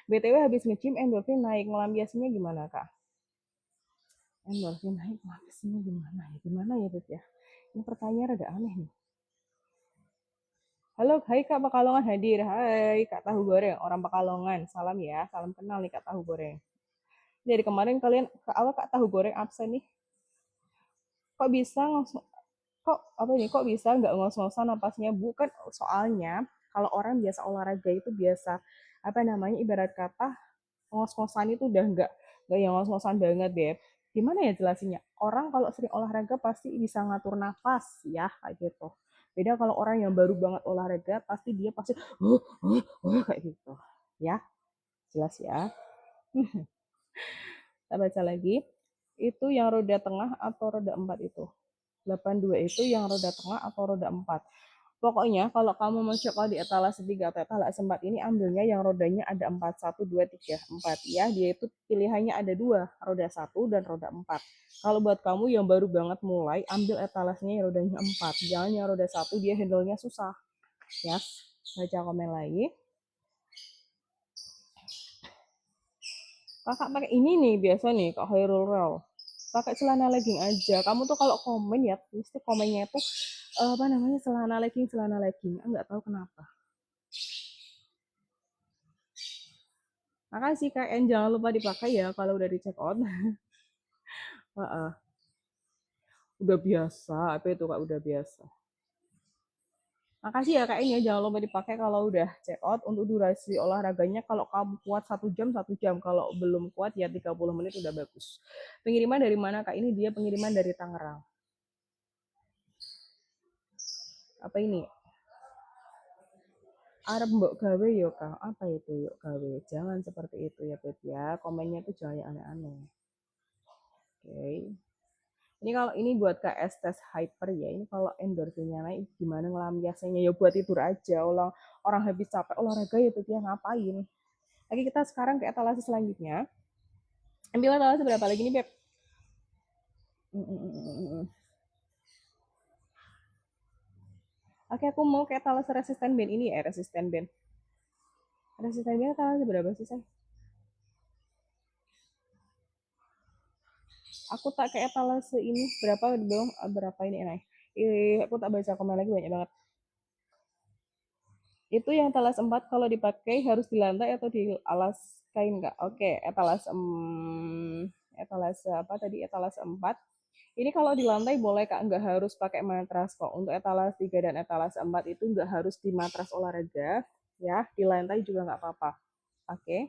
BTW habis nge-gym endorfin naik, melampiasinya gimana, Kak? Endorfin naik, melampiasinya gimana ya? Gimana ya, Beb ya? Ini pertanyaan rada aneh nih. Halo, hai Kak Pekalongan hadir. Hai Kak Tahu Goreng, orang Pekalongan. Salam ya, salam kenal nih Kak Tahu Goreng. Dari kemarin kalian Kak Tahu Goreng absen nih. Kok bisa kok bisa nggak ngos-ngosan napasnya bukan soalnya kalau orang biasa olahraga itu biasa apa namanya ibarat kata ngos-ngosan itu udah nggak yang ngos-ngosan banget Beb. Gimana ya jelasinnya, orang kalau sering olahraga pasti bisa ngatur nafas ya kayak gitu. Beda kalau orang yang baru banget olahraga pasti dia pasti kayak gitu ya. Jelas ya. Kita baca lagi, itu yang roda tengah atau roda 4 itu? 82 itu yang roda tengah atau roda 4. Pokoknya kalau kamu mau coba di etalase 3 atau etalase 4 ini ambilnya yang rodanya ada 4, 1, 2, 3, 4 ya. Dia itu pilihannya ada 2, roda 1 dan roda 4. Kalau buat kamu yang baru banget mulai, ambil etalasenya yang rodanya 4. Jangan yang roda 1 dia handle-nya susah. Ya, baca komen lagi. Kakak pakai ini nih biasa nih Kak Hairul Rel. Pakai celana legging aja. Kamu tuh kalau komen ya, mesti komennya tuh apa namanya celana legging. Enggak tahu kenapa. Makasih Kak En, jangan lupa dipakai ya kalau udah di check out. Udah biasa, apa itu Kak udah biasa. Makasih ya Kak En ya, jangan lupa dipakai kalau udah check out. Untuk durasi olahraganya kalau kamu kuat 1 jam, kalau belum kuat ya 30 menit udah bagus. Pengiriman dari mana Kak? Ini dia pengiriman dari Tangerang. Apa ini? Arep mbok gawe yo Kang, apa itu yuk gawe? Jangan seperti itu ya Beb ya. Komennya tuh jangan yang aneh-aneh. Oke. Ini kalau ini buat KS tes hyper ya. Ini kalau endorfinnya naik gimana ngelampiasnya ya buat tidur aja. Orang habis capek olahraga ya Beb ya ngapain? Lagi kita sekarang ke etalase selanjutnya. Ambil etalase berapa lagi nih Beb? Oke, aku mau ke etalase resisten band ini ya, resisten band. Resisten band etalase berapa sih, Say? Aku tak ke etalase ini berapa dong? Berapa ini naik? Aku tak baca komen lagi banyak banget. Itu yang etalase 4 kalau dipakai harus di lantai atau di alas kain enggak? Oke, etalase apa tadi? Etalase 4. Ini kalau di lantai boleh Kak, nggak harus pakai matras kok. Untuk etalase 3 dan etalase 4 itu nggak harus di matras olahraga, ya. Di lantai juga nggak apa-apa. Oke.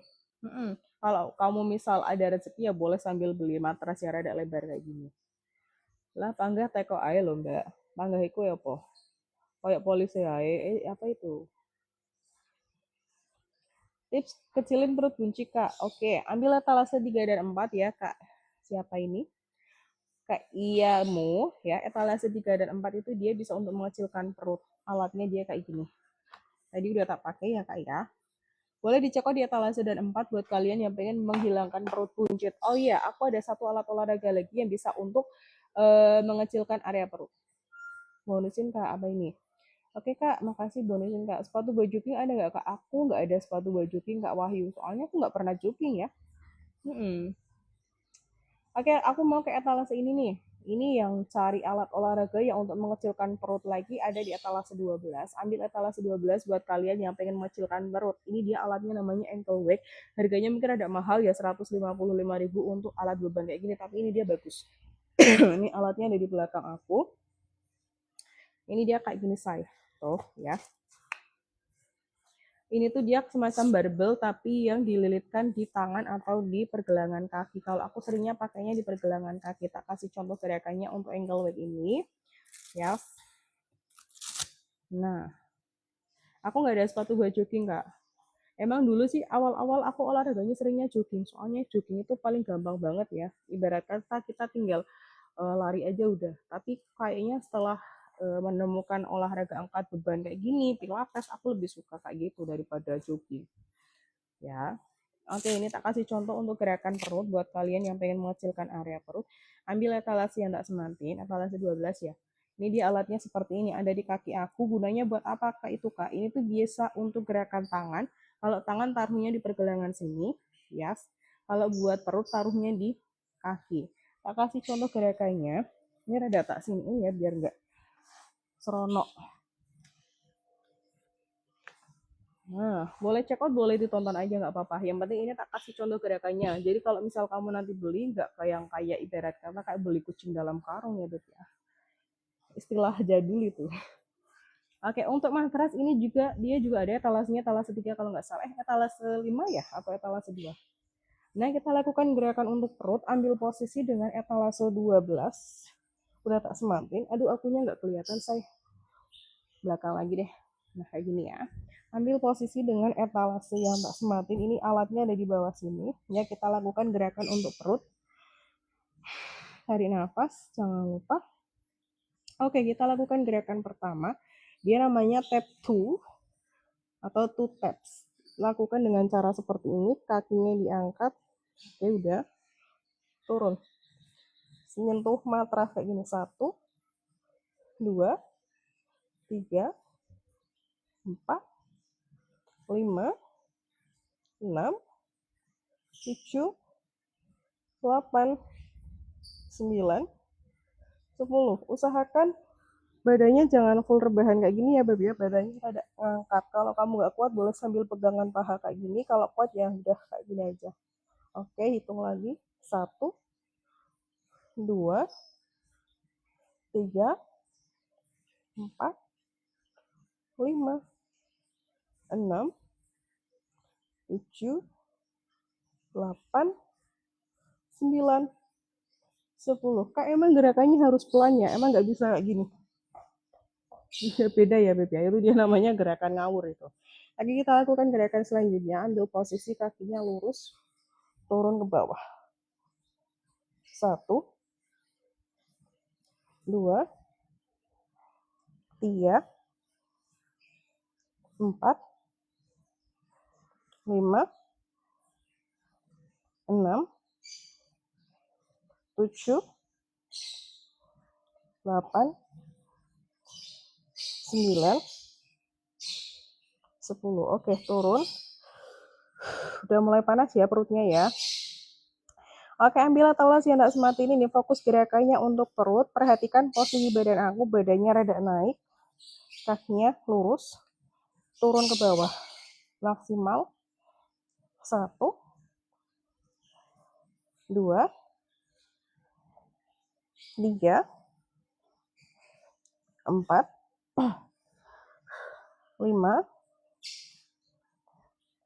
Kalau kamu misal ada rezeki ya boleh sambil beli matras yang rada lebar kayak gini. Lah panggah teko ae lho Mbak. Panggah iku ya apa? Kayak polisi ae. Apa itu? Tips kecilin perut bunci Kak. Oke, ambil etalase 3 dan 4 ya Kak. Siapa ini? Kak Iyamu ya. Etalase 3 dan 4 itu dia bisa untuk mengecilkan perut. Alatnya dia kayak gini. Tadi udah tak pakai ya Kak ya. Boleh dicek di etalase dan 4 buat kalian yang pengen menghilangkan perut buncit. Oh iya, aku ada satu alat olahraga lagi yang bisa untuk mengecilkan area perut. Bonusin Kak, apa ini? Oke Kak, makasih bonusin Kak. Sepatu baju jogging ada nggak Kak? Aku nggak ada sepatu baju jogging Kak Wahyu. Soalnya aku nggak pernah jogging ya. Oke, aku mau ke etalase ini nih. Ini yang cari alat olahraga yang untuk mengecilkan perut lagi ada di etalase 12. Ambil etalase 12 buat kalian yang pengen mengecilkan perut. Ini dia alatnya namanya ankle weight. Harganya mungkin ada mahal ya 155.000 untuk alat beban kayak gini, tapi ini dia bagus. Ini alatnya ada di belakang aku. Ini dia kayak gini say. Tuh ya. Ini tuh dia semacam barbel tapi yang dililitkan di tangan atau di pergelangan kaki. Kalau aku seringnya pakainya di pergelangan kaki. Tak kasih contoh gerakannya untuk ankle weight ini. Ya. Nah, aku nggak ada sepatu buat jogging Kak. Emang dulu sih awal-awal aku olahraganya seringnya jogging. Soalnya jogging itu paling gampang banget ya. Ibarat kata kita tinggal lari aja udah. Tapi kayaknya setelah menemukan olahraga angkat beban kayak gini, pilates, aku lebih suka kayak gitu daripada jogging. Ya. Oke, ini tak kasih contoh untuk gerakan perut buat kalian yang pengen mengecilkan area perut. Ambil etalase yang tak semantin, etalase 12 ya. Ini dia alatnya seperti ini, ada di kaki aku. Gunanya buat apakah itu Kak? Ini tuh biasa untuk gerakan tangan. Kalau tangan taruhnya di pergelangan sini, ya. Yes. Kalau buat perut taruhnya di kaki. Tak kasih contoh gerakannya. Ini rada tak sini ya biar nggak seronok. Nah, boleh check out, boleh ditonton aja nggak apa-apa. Yang penting ini tak kasih contoh gerakannya. Jadi kalau misal kamu nanti beli, nggak kayak ibarat kata kayak beli kucing dalam karung ya, Bet ya. Istilah jadul itu. Oke, untuk matras ini juga dia juga ada etalasenya etalase 3 kalau nggak salah. Etalase 5 ya atau etalase 2. Nah, kita lakukan gerakan untuk perut, ambil posisi dengan etalase 12. Udah tak semantin. Aduh, akunya nggak kelihatan, say. Belakang lagi deh. Nah, kayak gini ya. Ambil posisi dengan etalase yang tak sematin. Ini alatnya ada di bawah sini. Ya, kita lakukan gerakan untuk perut. Tarik nafas, jangan lupa. Oke, kita lakukan gerakan pertama. Dia namanya tap 2 atau 2 taps. Lakukan dengan cara seperti ini. Kakinya diangkat. Oke, udah. Turun. Senyentuh matras kayak gini. 1, 2, 3, 4, 5, 6, 7, 8, 9, 10. Usahakan badannya jangan full rebahan kayak gini ya Beb ya. Badannya ada ngangkat. Kalau kamu nggak kuat boleh sambil pegangan paha kayak gini. Kalau kuat ya udah kayak gini aja. Oke, hitung lagi. 1, 2, 3, 4, 5, 6, 7, 8, 9, 10. Kak emang gerakannya harus pelan ya? Emang nggak bisa kayak gini? Beda ya Beb ya. Itu dia namanya gerakan ngawur itu. Lagi kita lakukan gerakan selanjutnya, ambil posisi kakinya lurus, turun ke bawah. 1, 2, 3, 4, 5, 6, 7, 8, 9, 10. Oke, turun. Udah mulai panas ya perutnya ya. Oke, ambil talas yang tak semati ini, fokus gerakannya untuk perut. Perhatikan posisi badan aku, badannya rada naik, kakinya lurus, turun ke bawah. Maksimal. 1, 2, 3, 4, 5,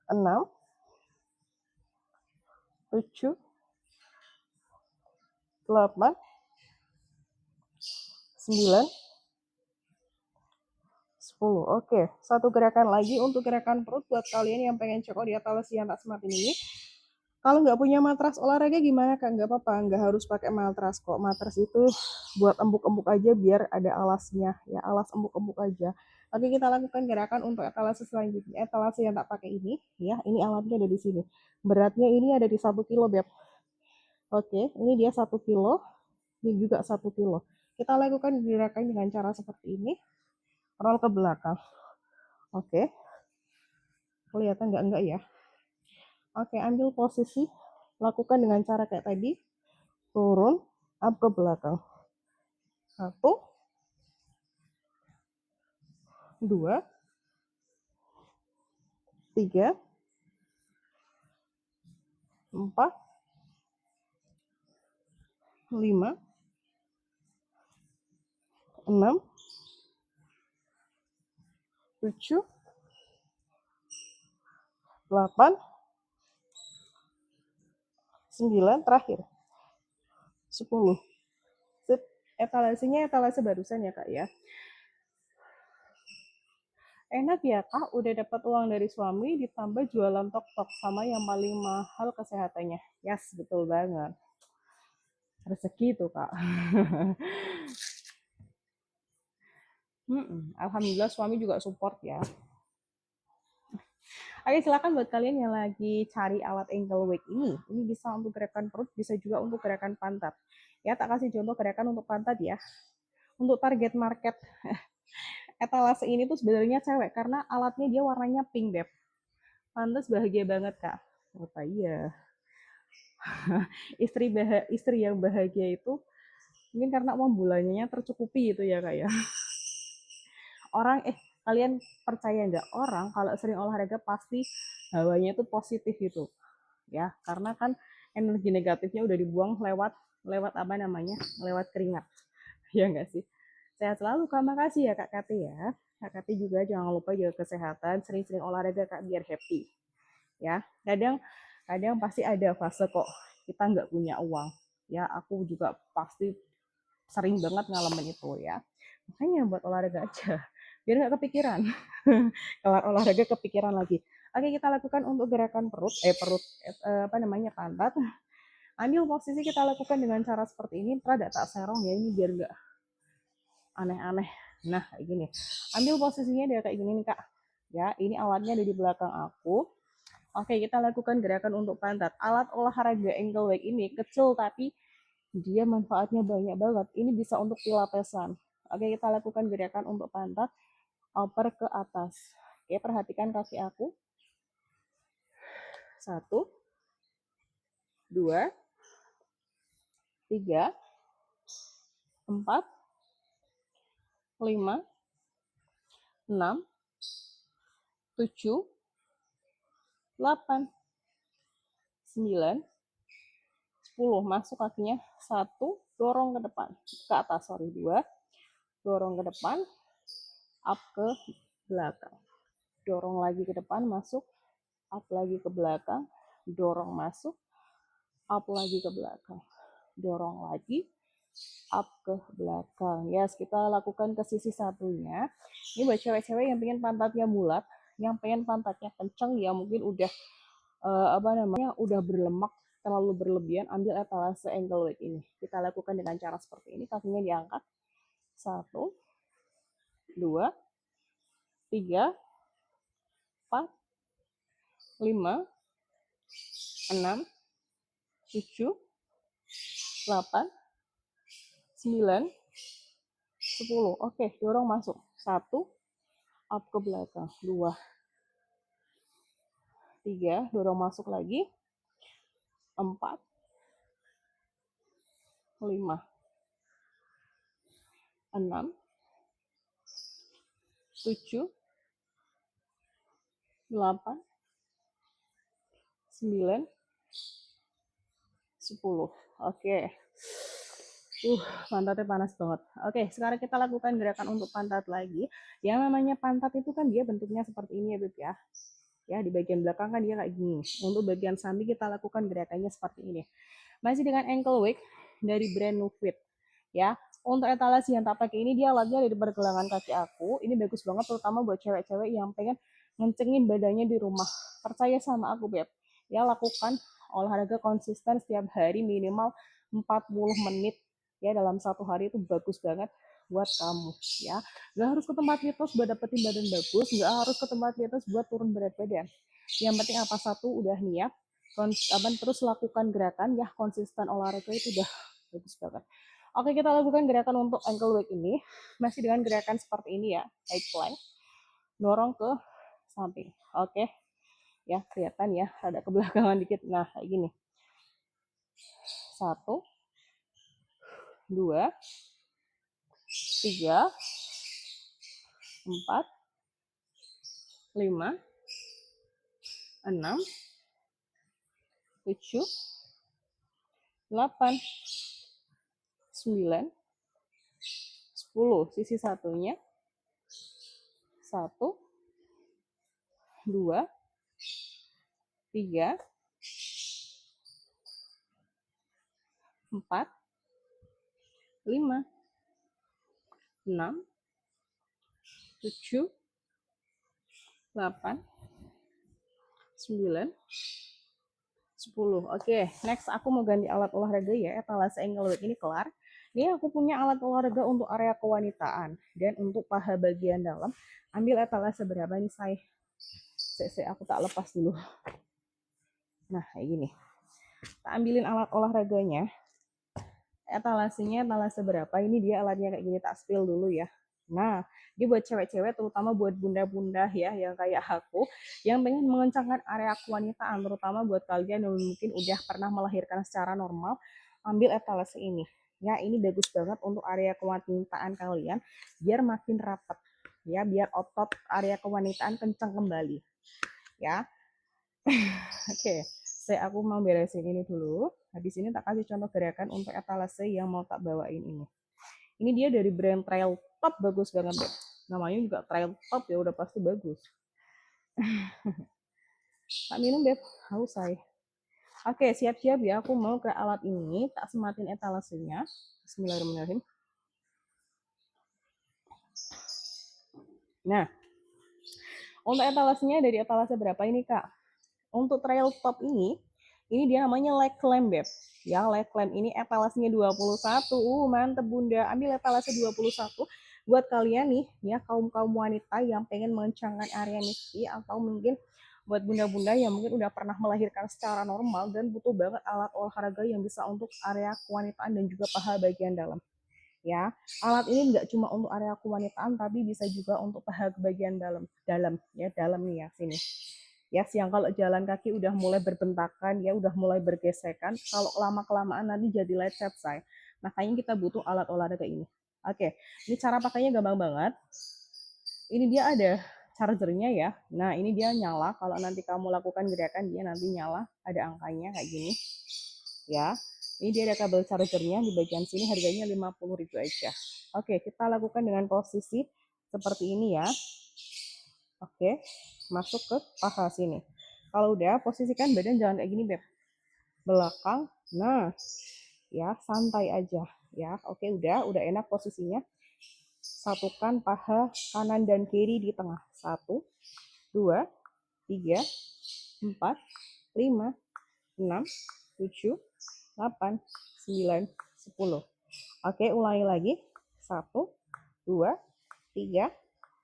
6, 7, 8, 9, 10. Oke, satu gerakan lagi untuk gerakan perut buat kalian yang pengen cek di talas yang tak semati ini. Kalau nggak punya matras olahraga gimana Kak? Nggak apa-apa, nggak harus pakai matras kok. Matras itu buat empuk-empuk aja biar ada alasnya, ya alas empuk-empuk aja. Oke, kita lakukan gerakan untuk etalase selanjutnya. Etalase yang tak pakai ini, ya, ini alatnya ada di sini. Beratnya ini ada di 1 kilo, Beb. Oke, ini dia 1 kilo, ini juga 1 kilo. Kita lakukan gerakan dengan cara seperti ini, roll ke belakang. Oke, kelihatan nggak ya? Oke, ambil posisi, lakukan dengan cara kayak tadi, turun, up ke belakang. 1, 2, 3, 4, 5, 6, 7, 8, 9, terakhir 10. Sip. Etalasenya etalase barusan ya Kak ya. Enak ya Kak, udah dapat uang dari suami ditambah jualan tok-tok sama yang paling mahal kesehatannya. Yes, betul banget. Rezeki itu Kak. Alhamdulillah suami juga support ya. Oke, silakan buat kalian yang lagi cari alat ankle weight ini. Ini bisa untuk gerakan perut, bisa juga untuk gerakan pantat. Ya, tak kasih contoh gerakan untuk pantat ya. Untuk target market etalase ini tuh sebenarnya cewek karena alatnya dia warnanya pink, Beb. Pantas bahagia banget, Kak. Apa iya? istri yang bahagia itu mungkin karena uang bulannya tercukupi itu ya, Kak ya. Orang kalian percaya nggak, orang kalau sering olahraga pasti hawanya itu positif gitu ya, karena kan energi negatifnya udah dibuang lewat apa namanya, lewat keringat. Ya nggak sih? Sehat selalu Kak, makasih ya Kak Kati ya. Kak Kati juga jangan lupa jaga kesehatan, sering-sering olahraga Kak biar happy ya. Kadang kadang pasti ada fase kok kita nggak punya uang ya, aku juga pasti sering banget ngalamin itu ya. Makanya buat olahraga aja biar nggak kepikiran. Kelar olahraga kepikiran lagi. Oke, kita lakukan untuk gerakan apa namanya, pantat. Ambil posisi kita lakukan dengan cara seperti ini. Rada tak serong ya, ini biar nggak aneh-aneh. Nah, kayak gini. Ambil posisinya dia kayak gini nih Kak. Ya, ini alatnya ada di belakang aku. Oke, kita lakukan gerakan untuk pantat. Alat olahraga ankle weight ini kecil tapi dia manfaatnya banyak banget. Ini bisa untuk pilatesan. Oke, kita lakukan gerakan untuk pantat, upper ke atas. Oke, perhatikan kaki aku. 1, 2, 3, 4, 5, 6, 7, 8, 9, 10. Masuk kakinya. 1, dorong ke depan. Ke atas, sorry. 2, dorong ke depan, up ke belakang. Dorong lagi ke depan, masuk, up lagi ke belakang, dorong masuk, up lagi ke belakang. Dorong lagi, up ke belakang. Yes, kita lakukan ke sisi satunya. Ini buat cewek-cewek yang pengen pantatnya bulat, yang pengen pantatnya kenceng ya mungkin udah udah berlemak terlalu berlebihan, ambil etalase ankle weight ini. Kita lakukan dengan cara seperti ini, kakinya diangkat. 1, 2, 3, 4, 5, 6, 7, 8, 9, 10. Oke, dorong masuk. 1, up ke belakang. 2, 3, dorong masuk lagi. 4, 5, 6, 7, 8, 9, 10. Oke. Pantatnya panas banget. Oke, sekarang kita lakukan gerakan untuk pantat lagi. Yang namanya pantat itu kan dia bentuknya seperti ini ya, Beb ya. Ya, di bagian belakang kan dia kayak gini. Untuk bagian samping kita lakukan gerakannya seperti ini. Masih dengan ankle weight dari brand Nufit. Ya, untuk etalasi yang tak pakai ini dia alatnya dari pergelangan kaki aku. Ini bagus banget terutama buat cewek-cewek yang pengen ngencengin badannya di rumah. Percaya sama aku, Beb. Ya, lakukan olahraga konsisten setiap hari minimal 40 menit. Ya, dalam satu hari itu bagus banget buat kamu ya. Nggak harus ke tempat fitness buat dapetin badan bagus, nggak harus ke tempat fitness buat turun berat badan. Yang penting apa, satu udah niat, terus lakukan gerakan ya, konsisten olahraga itu udah bagus banget. Oke, kita lakukan gerakan untuk ankle weight ini masih dengan gerakan seperti ini ya, high plank, dorong ke samping. Oke ya, kelihatan ya ada kebelakangan dikit. Nah kayak gini. 1, 2, 3, 4, 5, 6, 7, 8, 9, 10. Sisi satunya. 1, 2, 3, 4, 5, 6, 7, 8, 9, 10. Oke, next aku mau ganti alat olahraga ya. Etalase ankle weight ini kelar. Ini aku punya alat olahraga untuk area kewanitaan dan untuk paha bagian dalam. Ambil etalase berapa nih, say? Aku tak lepas dulu. Nah, kayak gini. Tak ambilin alat olahraganya. Etalasenya etalase berapa? Ini dia alatnya kayak gini, tak spill dulu ya. Nah, ini buat cewek-cewek, terutama buat bunda-bunda ya, yang kayak aku, yang pengen mengencangkan area kewanitaan, terutama buat kalian yang mungkin udah pernah melahirkan secara normal, ambil etalase ini. Ya, ini bagus banget untuk area kewanitaan kalian, biar makin rapat. Ya, biar otot area kewanitaan kencang kembali. Ya, oke. Aku mau beresin ini dulu. Habis ini tak kasih contoh gerakan untuk etalase yang mau tak bawain ini. Ini dia dari brand Trail Top, bagus banget deh. Namanya juga Trail Top ya, udah pasti bagus. Tak minum Beb, haus saya. Oke, siap-siap ya, aku mau ke alat ini, tak sematin etalasenya. Bismillahirrahmanirrahim. Nah, untuk etalasenya dari etalase berapa ini Kak? Untuk Trail Top ini dia namanya leg clamp Beb. Ya, leg clamp ini etalasenya 21. Mantep Bunda. Ambil etalase 21 buat kalian nih ya, kaum wanita yang pengen mengencangkan area misi, atau mungkin buat bunda-bunda yang mungkin udah pernah melahirkan secara normal dan butuh banget alat olahraga yang bisa untuk area kewanitaan dan juga paha bagian dalam. Ya, alat ini nggak cuma untuk area kewanitaan tapi bisa juga untuk paha bagian dalam ya, dalam nih ya, sini ya, siang kalau jalan kaki udah mulai berbentakan ya, udah mulai bergesekan, kalau lama kelamaan nanti jadi lecet say. Makanya kita butuh alat olahraga ini. Oke, ini cara pakainya gampang banget. Ini dia ada chargernya ya. Nah, ini dia nyala, kalau nanti kamu lakukan gerakan dia nanti nyala, ada angkanya kayak gini ya. Ini dia ada kabel chargernya di bagian sini, harganya 50.000 aja. Oke, kita lakukan dengan posisi seperti ini ya. Oke, masuk ke paha sini. Kalau udah, posisikan badan jangan kayak gini Beb, belakang. Nah ya, santai aja ya. Oke, udah enak posisinya. Satukan paha kanan dan kiri di tengah. 1, 2, 3, 4, 5, 6, 7, 8, 9, 10. Oke, ulangi lagi. 1, 2, 3,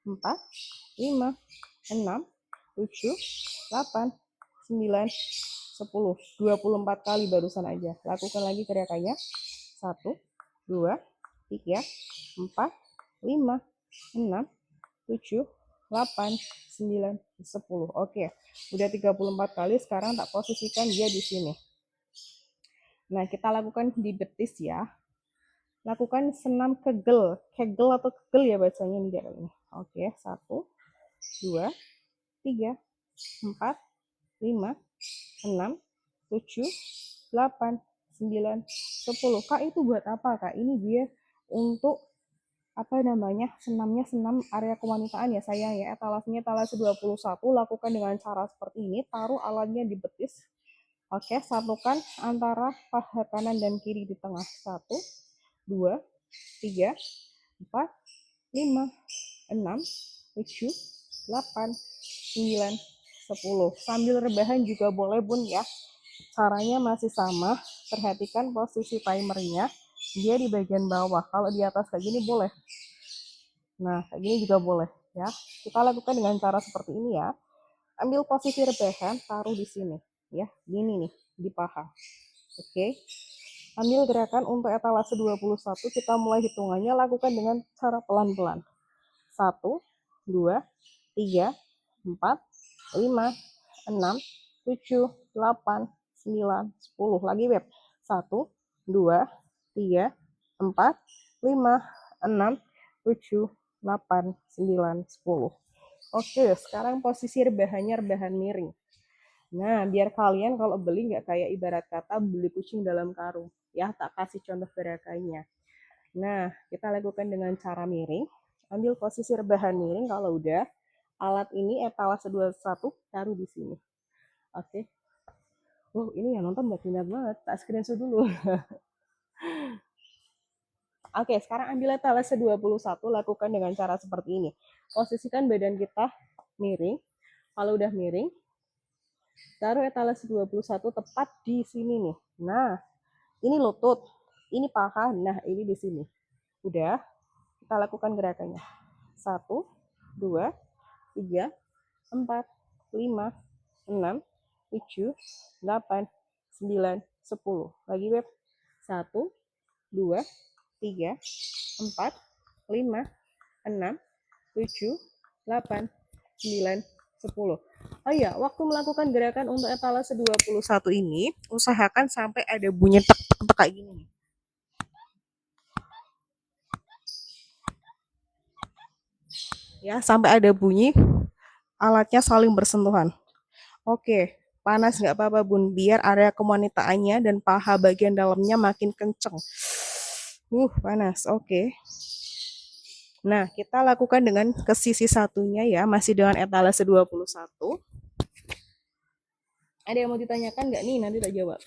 4, 5, 6, 7, 8, 9, 10. 24 kali barusan aja. Lakukan lagi gerakannya. 1, 2, 3, 4, 5, 6, 7, 8, 9, 10. Oke, udah 34 kali. Sekarang tak posisikan dia di sini. Nah, kita lakukan di betis ya. Lakukan senam kegel atau kegel ya bacanya ini dia ini. Oke, 1, 2, 3, 4, 5, 6, 7, 8, 9, 10. Kak, itu buat apa, Kak? Ini dia untuk apa namanya, senamnya senam area kewanitaan ya sayang ya. Etalasenya etalase 21. Lakukan dengan cara seperti ini. Taruh alatnya di betis. Oke, satukan antara paha kanan dan kiri di tengah. 1, 2, 3, 4, 5, 6, 7, 8, 9, 10. Sambil rebahan juga boleh bun ya. Caranya masih sama. Perhatikan posisi timernya. Dia di bagian bawah. Kalau di atas kayak gini boleh. Nah, kayak gini juga boleh ya. Kita lakukan dengan cara seperti ini ya. Ambil posisi rebahan, taruh di sini ya. Gini nih, di paha. Oke. Ambil gerakan untuk etalase 21, kita mulai hitungannya, lakukan dengan cara pelan-pelan. 1, 2, 3, 4, 5, 6, 7, 8, 9, 10. Lagi Beb. 1, 2, 3, 4, 5, 6, 7, 8, 9, 10. Oke, sekarang posisi rebahannya rebahan miring. Nah, biar kalian kalau beli nggak kayak ibarat kata beli kucing dalam karung. Ya, tak kasih contoh gerakannya. Nah, kita lakukan dengan cara miring. Ambil posisi rebahan miring kalau udah. Alat ini etalase 21, taruh di sini. Oke. Ini yang nonton nggak minat banget. Tak screenshot dulu. Oke, sekarang ambil etalase 21, lakukan dengan cara seperti ini. Posisikan badan kita miring. Kalau udah miring, taruh etalase 21 tepat di sini nih. Nah, ini lutut, ini paha, nah ini di sini. Udah, kita lakukan gerakannya. 1, 2, 3, 4, 5, 6, 7, 8, 9, 10. Lagi Beb. 1, 2, 3, 4, 5, 6, 7, 8, 9, 10. Oh iya, waktu melakukan gerakan untuk etalase 21 ini, usahakan sampai ada bunyi tek-tek kayak gini nih. Ya, sampai ada bunyi alatnya saling bersentuhan. Oke, panas nggak apa-apa bun, biar area kewanitaannya dan paha bagian dalamnya makin kenceng. Panas, oke. Nah, kita lakukan dengan ke sisi satunya ya, masih dengan etalase 21. Ada yang mau ditanyakan nggak nih? Nanti tak jawab.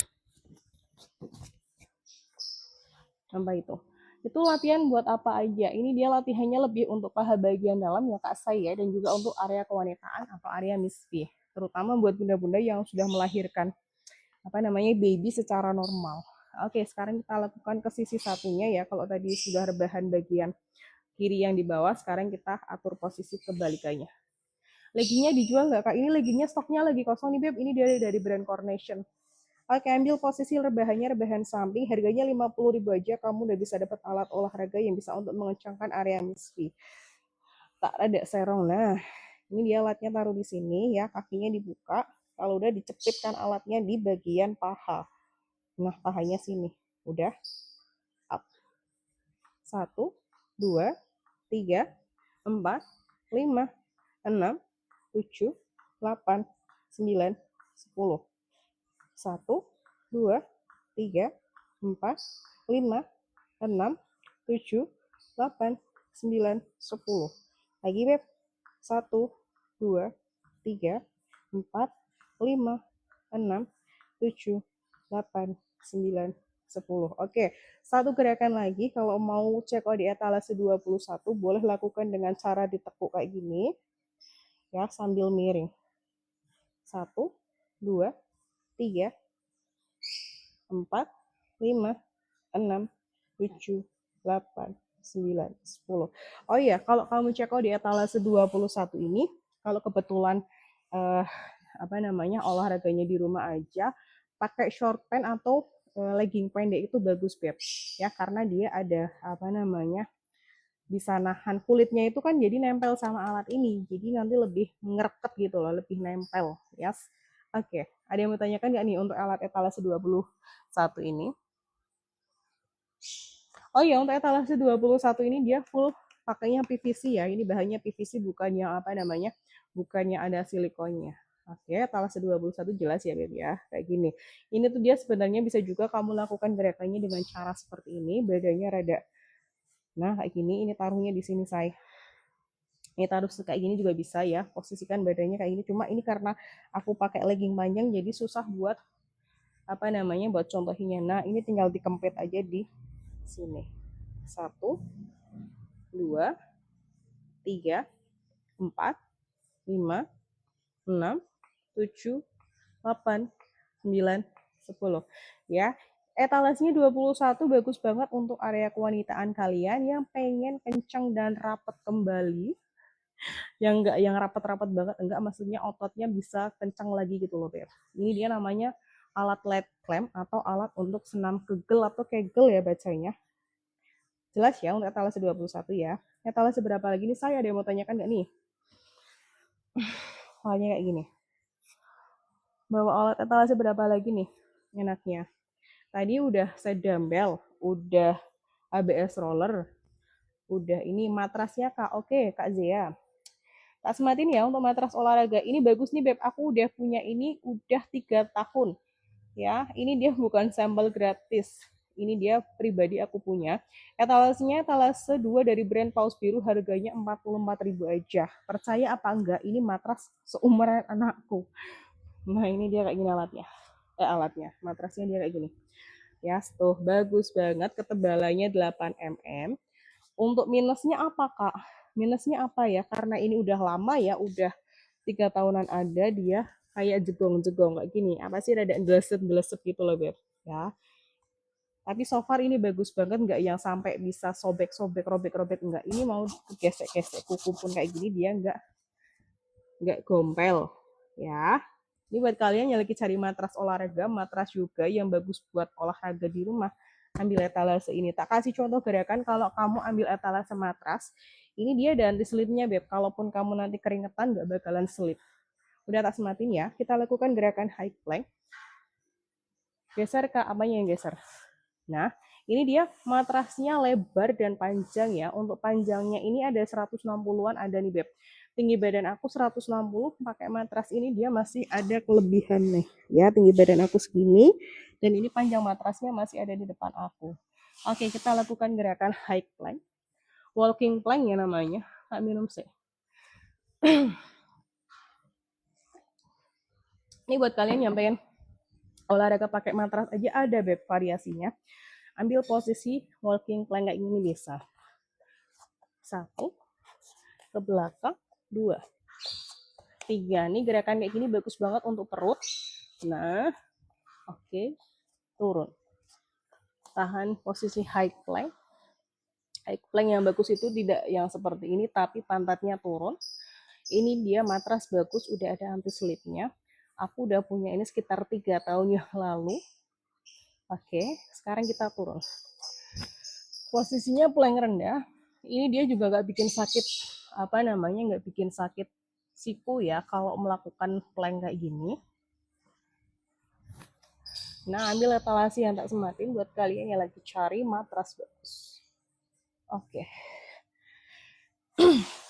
Sampai itu. Itu latihan buat apa aja? Ini dia latihannya lebih untuk paha bagian dalam ya Kak saya, dan juga untuk area kewanitaan atau area misfi. Terutama buat bunda-bunda yang sudah melahirkan baby secara normal. Oke, sekarang kita lakukan ke sisi satunya ya. Kalau tadi sudah rebahan bagian kiri yang di bawah, sekarang kita atur posisi kebalikannya. Leggingnya dijual nggak Kak? Ini leggingnya stoknya lagi kosong nih Beb. Ini dari brand Carnation. Oke, ambil posisi rebahannya rebahan samping. Harganya 50.000 aja. Kamu udah bisa dapat alat olahraga yang bisa untuk mengencangkan area misfi. Tak ada serong. Nah, ini dia alatnya taruh di sini ya. Kakinya dibuka. Kalau udah dicepitkan alatnya di bagian paha. Nah, pahanya sini. Udah. Up. 1, 2, 3, 4, 5, 6, 7, 8, 9, 10. 1, 2, 3, 4, 5, 6, 7, 8, 9, 10. Lagi Beb. 1, 2, 3, 4, 5, 6, 7, 8, 9, 10. Oke, satu gerakan lagi. Kalau mau cek di etalase 21, boleh lakukan dengan cara ditekuk kayak gini. ya, sambil miring. 1, 2, 3, 4, 5, 6, 7, 8, 9, 10. Oh iya, kalau kamu cek di etalase 21 ini, kalau kebetulan olahraganya di rumah aja, pakai short pant atau legging pendek itu bagus, Beb. Ya, karena dia ada bisa nahan kulitnya itu kan jadi nempel sama alat ini. Jadi nanti lebih ngereket gitu loh, lebih nempel, yes. Oke, ada yang mau tanyakan nggak nih untuk alat etalase 21 ini? Oh iya, untuk etalase 21 ini dia full pakainya PVC ya. Ini bahannya PVC, bukan yang bukannya ada silikonnya. Oke, etalase 21 jelas ya, Beb ya. Kayak gini. Ini tuh dia sebenarnya bisa juga kamu lakukan gerakannya dengan cara seperti ini, badannya rada. Nah, kayak gini, ini taruhnya di sini, say. Ini taruh kayak gini juga bisa ya, posisikan badannya kayak gini. Cuma ini karena aku pakai legging panjang, jadi susah buat buat contohinnya. Nah, ini tinggal dikempit aja di sini. 1, 2, 3, 4, 5, 6, 7, 8, 9, 10. Ya, etalasenya 21 bagus banget untuk area kewanitaan kalian yang pengen kencang dan rapat kembali. Yang enggak yang rapat-rapat banget, enggak, maksudnya ototnya bisa kencang lagi gitu loh, Beb. Ini dia namanya alat leg clamp atau alat untuk senam kegel atau kegel ya bacanya. Jelas ya untuk etalase 21 ya. Etalase berapa lagi nih, saya ada yang mau tanyakan nggak nih? Soalnya kayak gini. Bawa alat etalase berapa lagi nih enaknya? Tadi udah set dumbbell, udah ABS roller, udah ini matrasnya Kak. Oke, Kak Zia. Tak sematin ya untuk matras olahraga. Ini bagus nih, Beb. Aku udah punya ini udah 3 tahun. Ya, ini dia bukan sampel gratis. Ini dia pribadi aku punya. Etalasenya etalase 2 dari brand Paus Biru, harganya 44.000 aja. Percaya apa enggak, ini matras seumuran anakku. Nah, ini dia kayak gini alatnya. Matrasnya dia kayak gini. Ya, tuh bagus banget, ketebalannya 8 mm. Untuk minusnya apa, Kak? Minusnya apa ya? Karena ini udah lama ya, udah 3 tahunan ada, dia kayak jegong-jegong kayak gini. Apa sih, rada gleset-gleset gitu loh, Beb. Ya. Tapi so far ini bagus banget, nggak yang sampai bisa sobek-sobek, robek-robek, enggak. Ini mau gesek-gesek kuku pun kayak gini, dia nggak gompel. Ya. Ini buat kalian yang lagi cari matras olahraga, matras juga yang bagus buat olahraga di rumah, ambil etalase ini. Tak kasih contoh gerakan kalau kamu ambil etalase matras, ini dia dan selipnya, Beb. Kalaupun kamu nanti keringetan, nggak bakalan selip. Udah tak sematin ya, kita lakukan gerakan high plank. Geser, Kak, apanya yang geser? Nah, ini dia matrasnya lebar dan panjang ya. Untuk panjangnya ini ada 160-an ada nih, Beb. Tinggi badan aku 160, pakai matras ini dia masih ada kelebihan nih. Ya, tinggi badan aku segini dan ini panjang matrasnya masih ada di depan aku. Oke, kita lakukan gerakan high plank. Walking plank ya namanya. Tak minum sih. Ini buat kalian yang pengen olahraga pakai matras aja ada, Beb, variasinya. Ambil posisi walking plank kayak gini bisa. 1, ke belakang, 2, 3. Nih gerakan kayak gini bagus banget untuk perut. Nah, oke, turun. Tahan posisi high plank. High plank yang bagus itu tidak yang seperti ini, tapi pantatnya turun. Ini dia matras bagus, udah ada anti slipnya. Aku udah punya ini sekitar 3 tahun yang lalu. Oke, sekarang kita turun. Posisinya plank rendah. Ini dia juga nggak bikin sakit nggak bikin sakit siku ya kalau melakukan plank kayak gini. Nah, ambil etalase yang tak sematin buat kalian yang lagi cari matras bagus. Oke.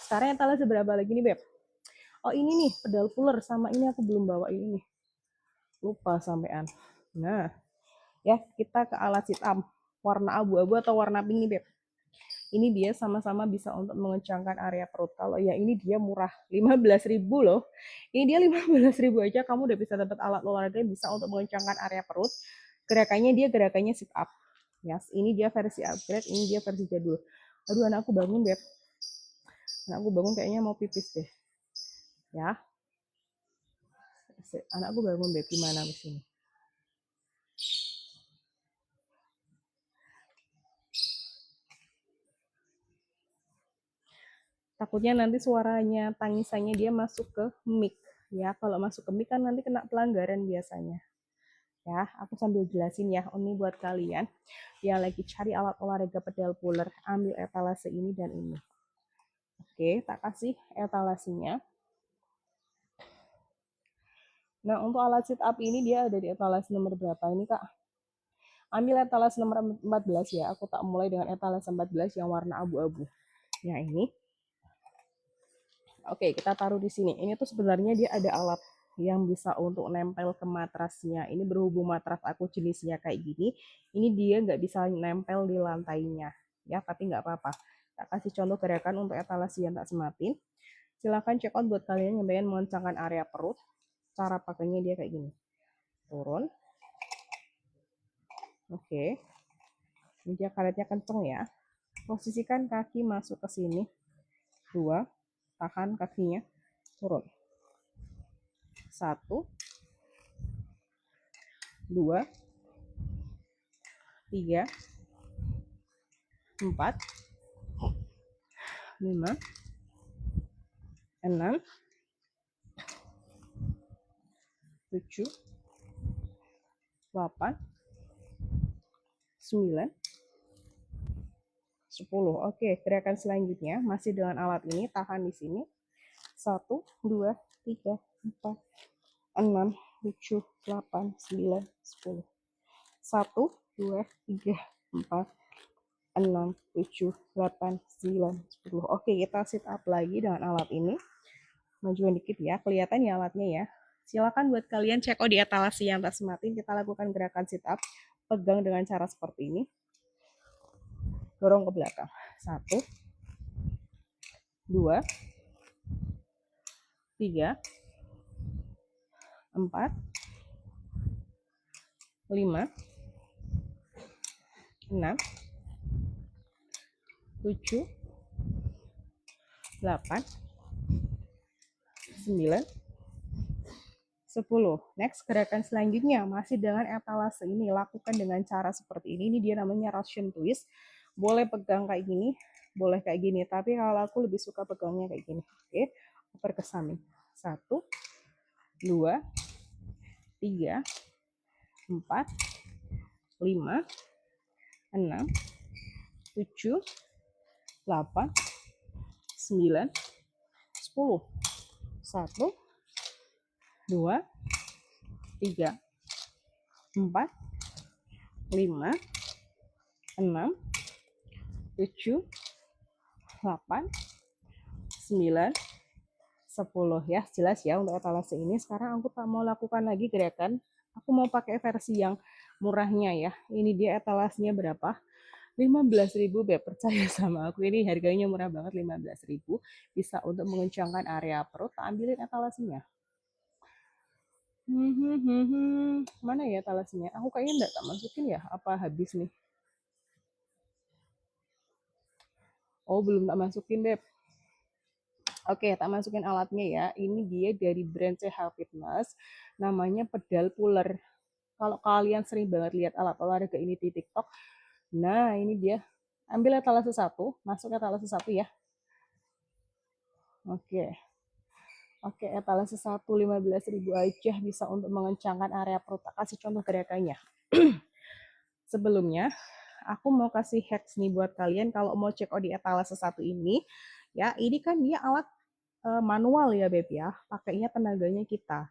Sekarang etalase berapa lagi nih, Beb? Oh, ini nih, pedal puller. Sama ini aku belum bawa ini nih. Lupa sampean. Nah, ya, kita ke alat sit up. Warna abu-abu atau warna pink nih, Beb. Ini dia sama-sama bisa untuk mengencangkan area perut. Kalau yang ini dia murah, 15.000 loh. Ini dia 15.000 aja kamu udah bisa dapat alat olahraga yang bisa untuk mengencangkan area perut. Gerakannya sit up. Yes, ini dia versi upgrade, ini dia versi jadul. Aduh, anakku bangun, Beb. Anakku bangun kayaknya mau pipis deh. ya. Anakku bangun Beb, gimana di sini? Takutnya nanti suaranya tangisannya dia masuk ke mic ya. Kalau masuk ke mic kan nanti kena pelanggaran biasanya. Ya, aku sambil jelasin ya. Ini buat kalian yang lagi cari alat olahraga pedal puller, ambil etalase ini dan ini. Oke, tak kasih etalasenya. Nah, untuk alat sit up ini dia ada di etalase nomor berapa ini, Kak? Ambil etalase nomor 14 ya. Aku tak mulai dengan etalase 14 yang warna abu-abu. Ya, ini. Oke, kita taruh di sini. Ini tuh sebenarnya dia ada alat yang bisa untuk nempel ke matrasnya. Ini berhubung matras aku jenisnya kayak gini, ini dia nggak bisa nempel di lantainya. Ya, tapi nggak apa-apa. Tak kasih contoh gerakan untuk etalasi yang tak sematin. Silahkan check out buat kalian yang pengen mengencangkan area perut. Cara pakainya dia kayak gini. Turun. Oke. Ini dia karetnya kenceng ya. Posisikan kaki masuk ke sini. 2. Tahan kakinya. Turun. 1, 2, 3, 4, 5, 6, 7, 8, 9, 10. Oke, gerakan selanjutnya masih dengan alat ini, tahan di sini. 1, 2, 3, 4, 6, 7, 8, 9, 10. 1, 2, 3, 4, 6, 7, 8, 9, 10. Oke, kita sit up lagi dengan alat ini. Majuan dikit ya, kelihatan ya alatnya ya. Silakan buat kalian cek di etalasi yang tak sematin, kita lakukan gerakan sit up. Pegang dengan cara seperti ini. Dorong ke belakang. 1, 2, 3, 4, 5, 6, 7, 8, 9, 10. Next, gerakan selanjutnya masih dengan etalase ini, lakukan dengan cara seperti ini. Ini dia namanya Russian twist. Boleh pegang kayak gini, boleh kayak gini, tapi kalau aku lebih suka pegangnya kayak gini. Oke, oper ke samping. 1, 2, 3, 4, 5, 6, 7, 8, 9, 10. 1, 2, 3, 4, 5, 6, 7, 8, 9, 10 ya. Jelas ya untuk etalase ini. Sekarang aku tak mau lakukan lagi gerakan. Aku mau pakai versi yang murahnya ya. Ini dia etalasenya berapa? 15.000 Beb, percaya sama aku, ini harganya murah banget, 15.000. Bisa untuk mengencangkan area perut. Ambilin etalasenya. Mana ya etalasenya? Aku kayaknya enggak tak masukin ya. Apa habis nih? Oh, belum tak masukin, Beb. Oke, tak masukin alatnya ya. Ini dia dari brand CH Fitness. Namanya pedal puller. Kalau kalian sering banget lihat alat olahraga ini di TikTok, nah ini dia. Ambil etalase 1, masuk etalase 1 ya. Oke. Oke, etalase 1, 15.000 aja bisa untuk mengencangkan area perut. Kasih contoh gerakannya. Sebelumnya, aku mau kasih hacks nih buat kalian kalau mau check out di etalase 1 ini. Ya, ini kan dia alat manual ya Beb ya, pakainya tenaganya kita.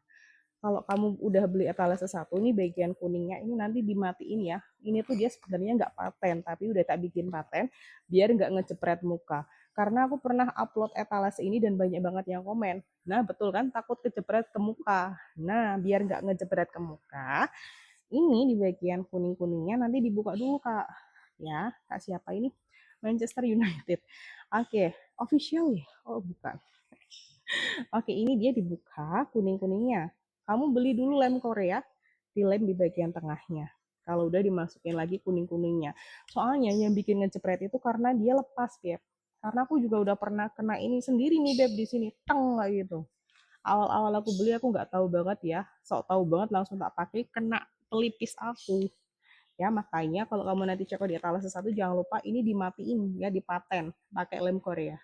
Kalau kamu udah beli etalase 1 nih, bagian kuningnya ini nanti dimatiin ya. Ini tuh dia sebenarnya nggak paten, tapi udah tak bikin paten biar nggak ngejepret muka. Karena aku pernah upload etalase ini dan banyak banget yang komen. Nah betul kan, takut kejepret ke muka. Nah biar nggak ngejepret ke muka, ini di bagian kuning-kuningnya nanti dibuka dulu Kak. Ya, Kak siapa ini? Manchester United. Oke, official ya? Oh bukan. Oke, ini dia dibuka kuning-kuningnya. Kamu beli dulu lem Korea, dilem di bagian tengahnya. Kalau udah dimasukin lagi kuning-kuningnya. Soalnya yang bikin ngejepret itu karena dia lepas, Beb. Karena aku juga udah pernah kena ini sendiri nih, Beb, di sini. Teng, kayak gitu. Awal-awal aku beli aku nggak tahu banget ya, sok tahu banget langsung tak pakai, kena pelipis aku. Ya makanya kalau kamu nanti cek di etalase satu jangan lupa ini dimatiin ya, dipaten pakai lem Korea.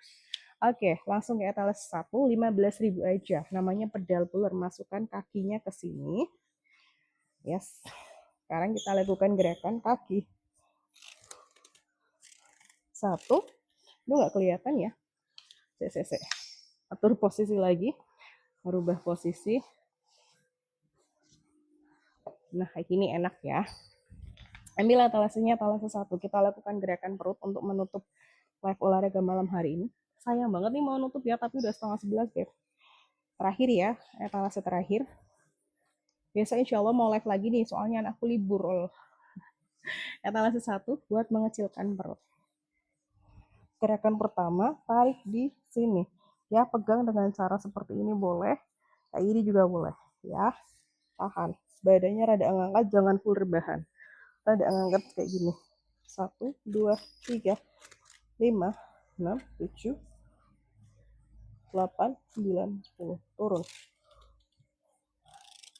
Oke, langsung ke etalase 1, 15.000 aja. Namanya pedal puller, masukkan kakinya ke sini. Yes. Sekarang kita lakukan gerakan kaki. 1, itu nggak kelihatan ya. Cek. Atur posisi lagi, merubah posisi. Nah, kayak gini enak ya. Ambil etalasenya etalase 1. Kita lakukan gerakan perut untuk menutup live olahraga malam hari ini. Sayang banget nih mau nutup ya, tapi udah setengah 11, Beb. Terakhir ya, etalase terakhir. Biasa insya Allah mau live lagi nih, soalnya anakku libur. Etalase 1 buat mengecilkan perut. Gerakan pertama, tarik di sini. Ya, pegang dengan cara seperti ini boleh. Kayak ini juga boleh. Ya, tahan. Badannya rada ngangkat, jangan full rebahan. Rada ngangkat kayak gini. 1, 2, 3, 5, 6, 7, 8, 9, 10. Turun.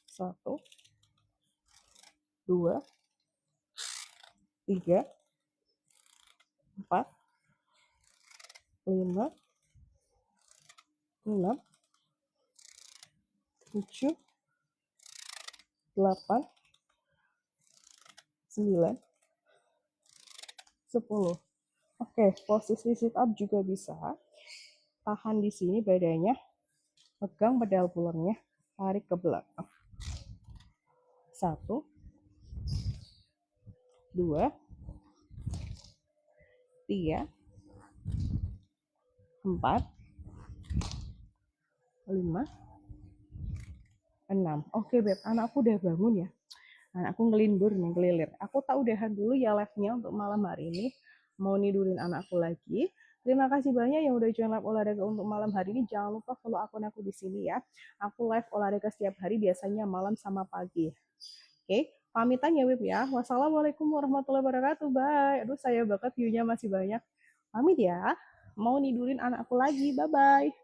1, 2, 3, 4, 5, 6, 7, 8, 9, 10. Oke, posisi sit up juga bisa. Tahan di sini badannya, pegang pedal pullernya, tarik ke belakang. 1, 2, 3, 4, 5, 6. Oke, Beb, anakku udah bangun ya. Anakku ngelindur nih, ngelilir. Aku tak udahan dulu ya live-nya untuk malam hari ini. Mau nidurin anakku lagi. Terima kasih banyak yang udah join live olahraga untuk malam hari ini. Jangan lupa follow akun aku di sini ya. Aku live olahraga setiap hari, biasanya malam sama pagi. Oke, pamitan ya, Beb ya. Wassalamualaikum warahmatullahi wabarakatuh. Bye. Aduh, saya banget view-nya masih banyak. Pamit ya. Mau nidurin anakku lagi. Bye-bye.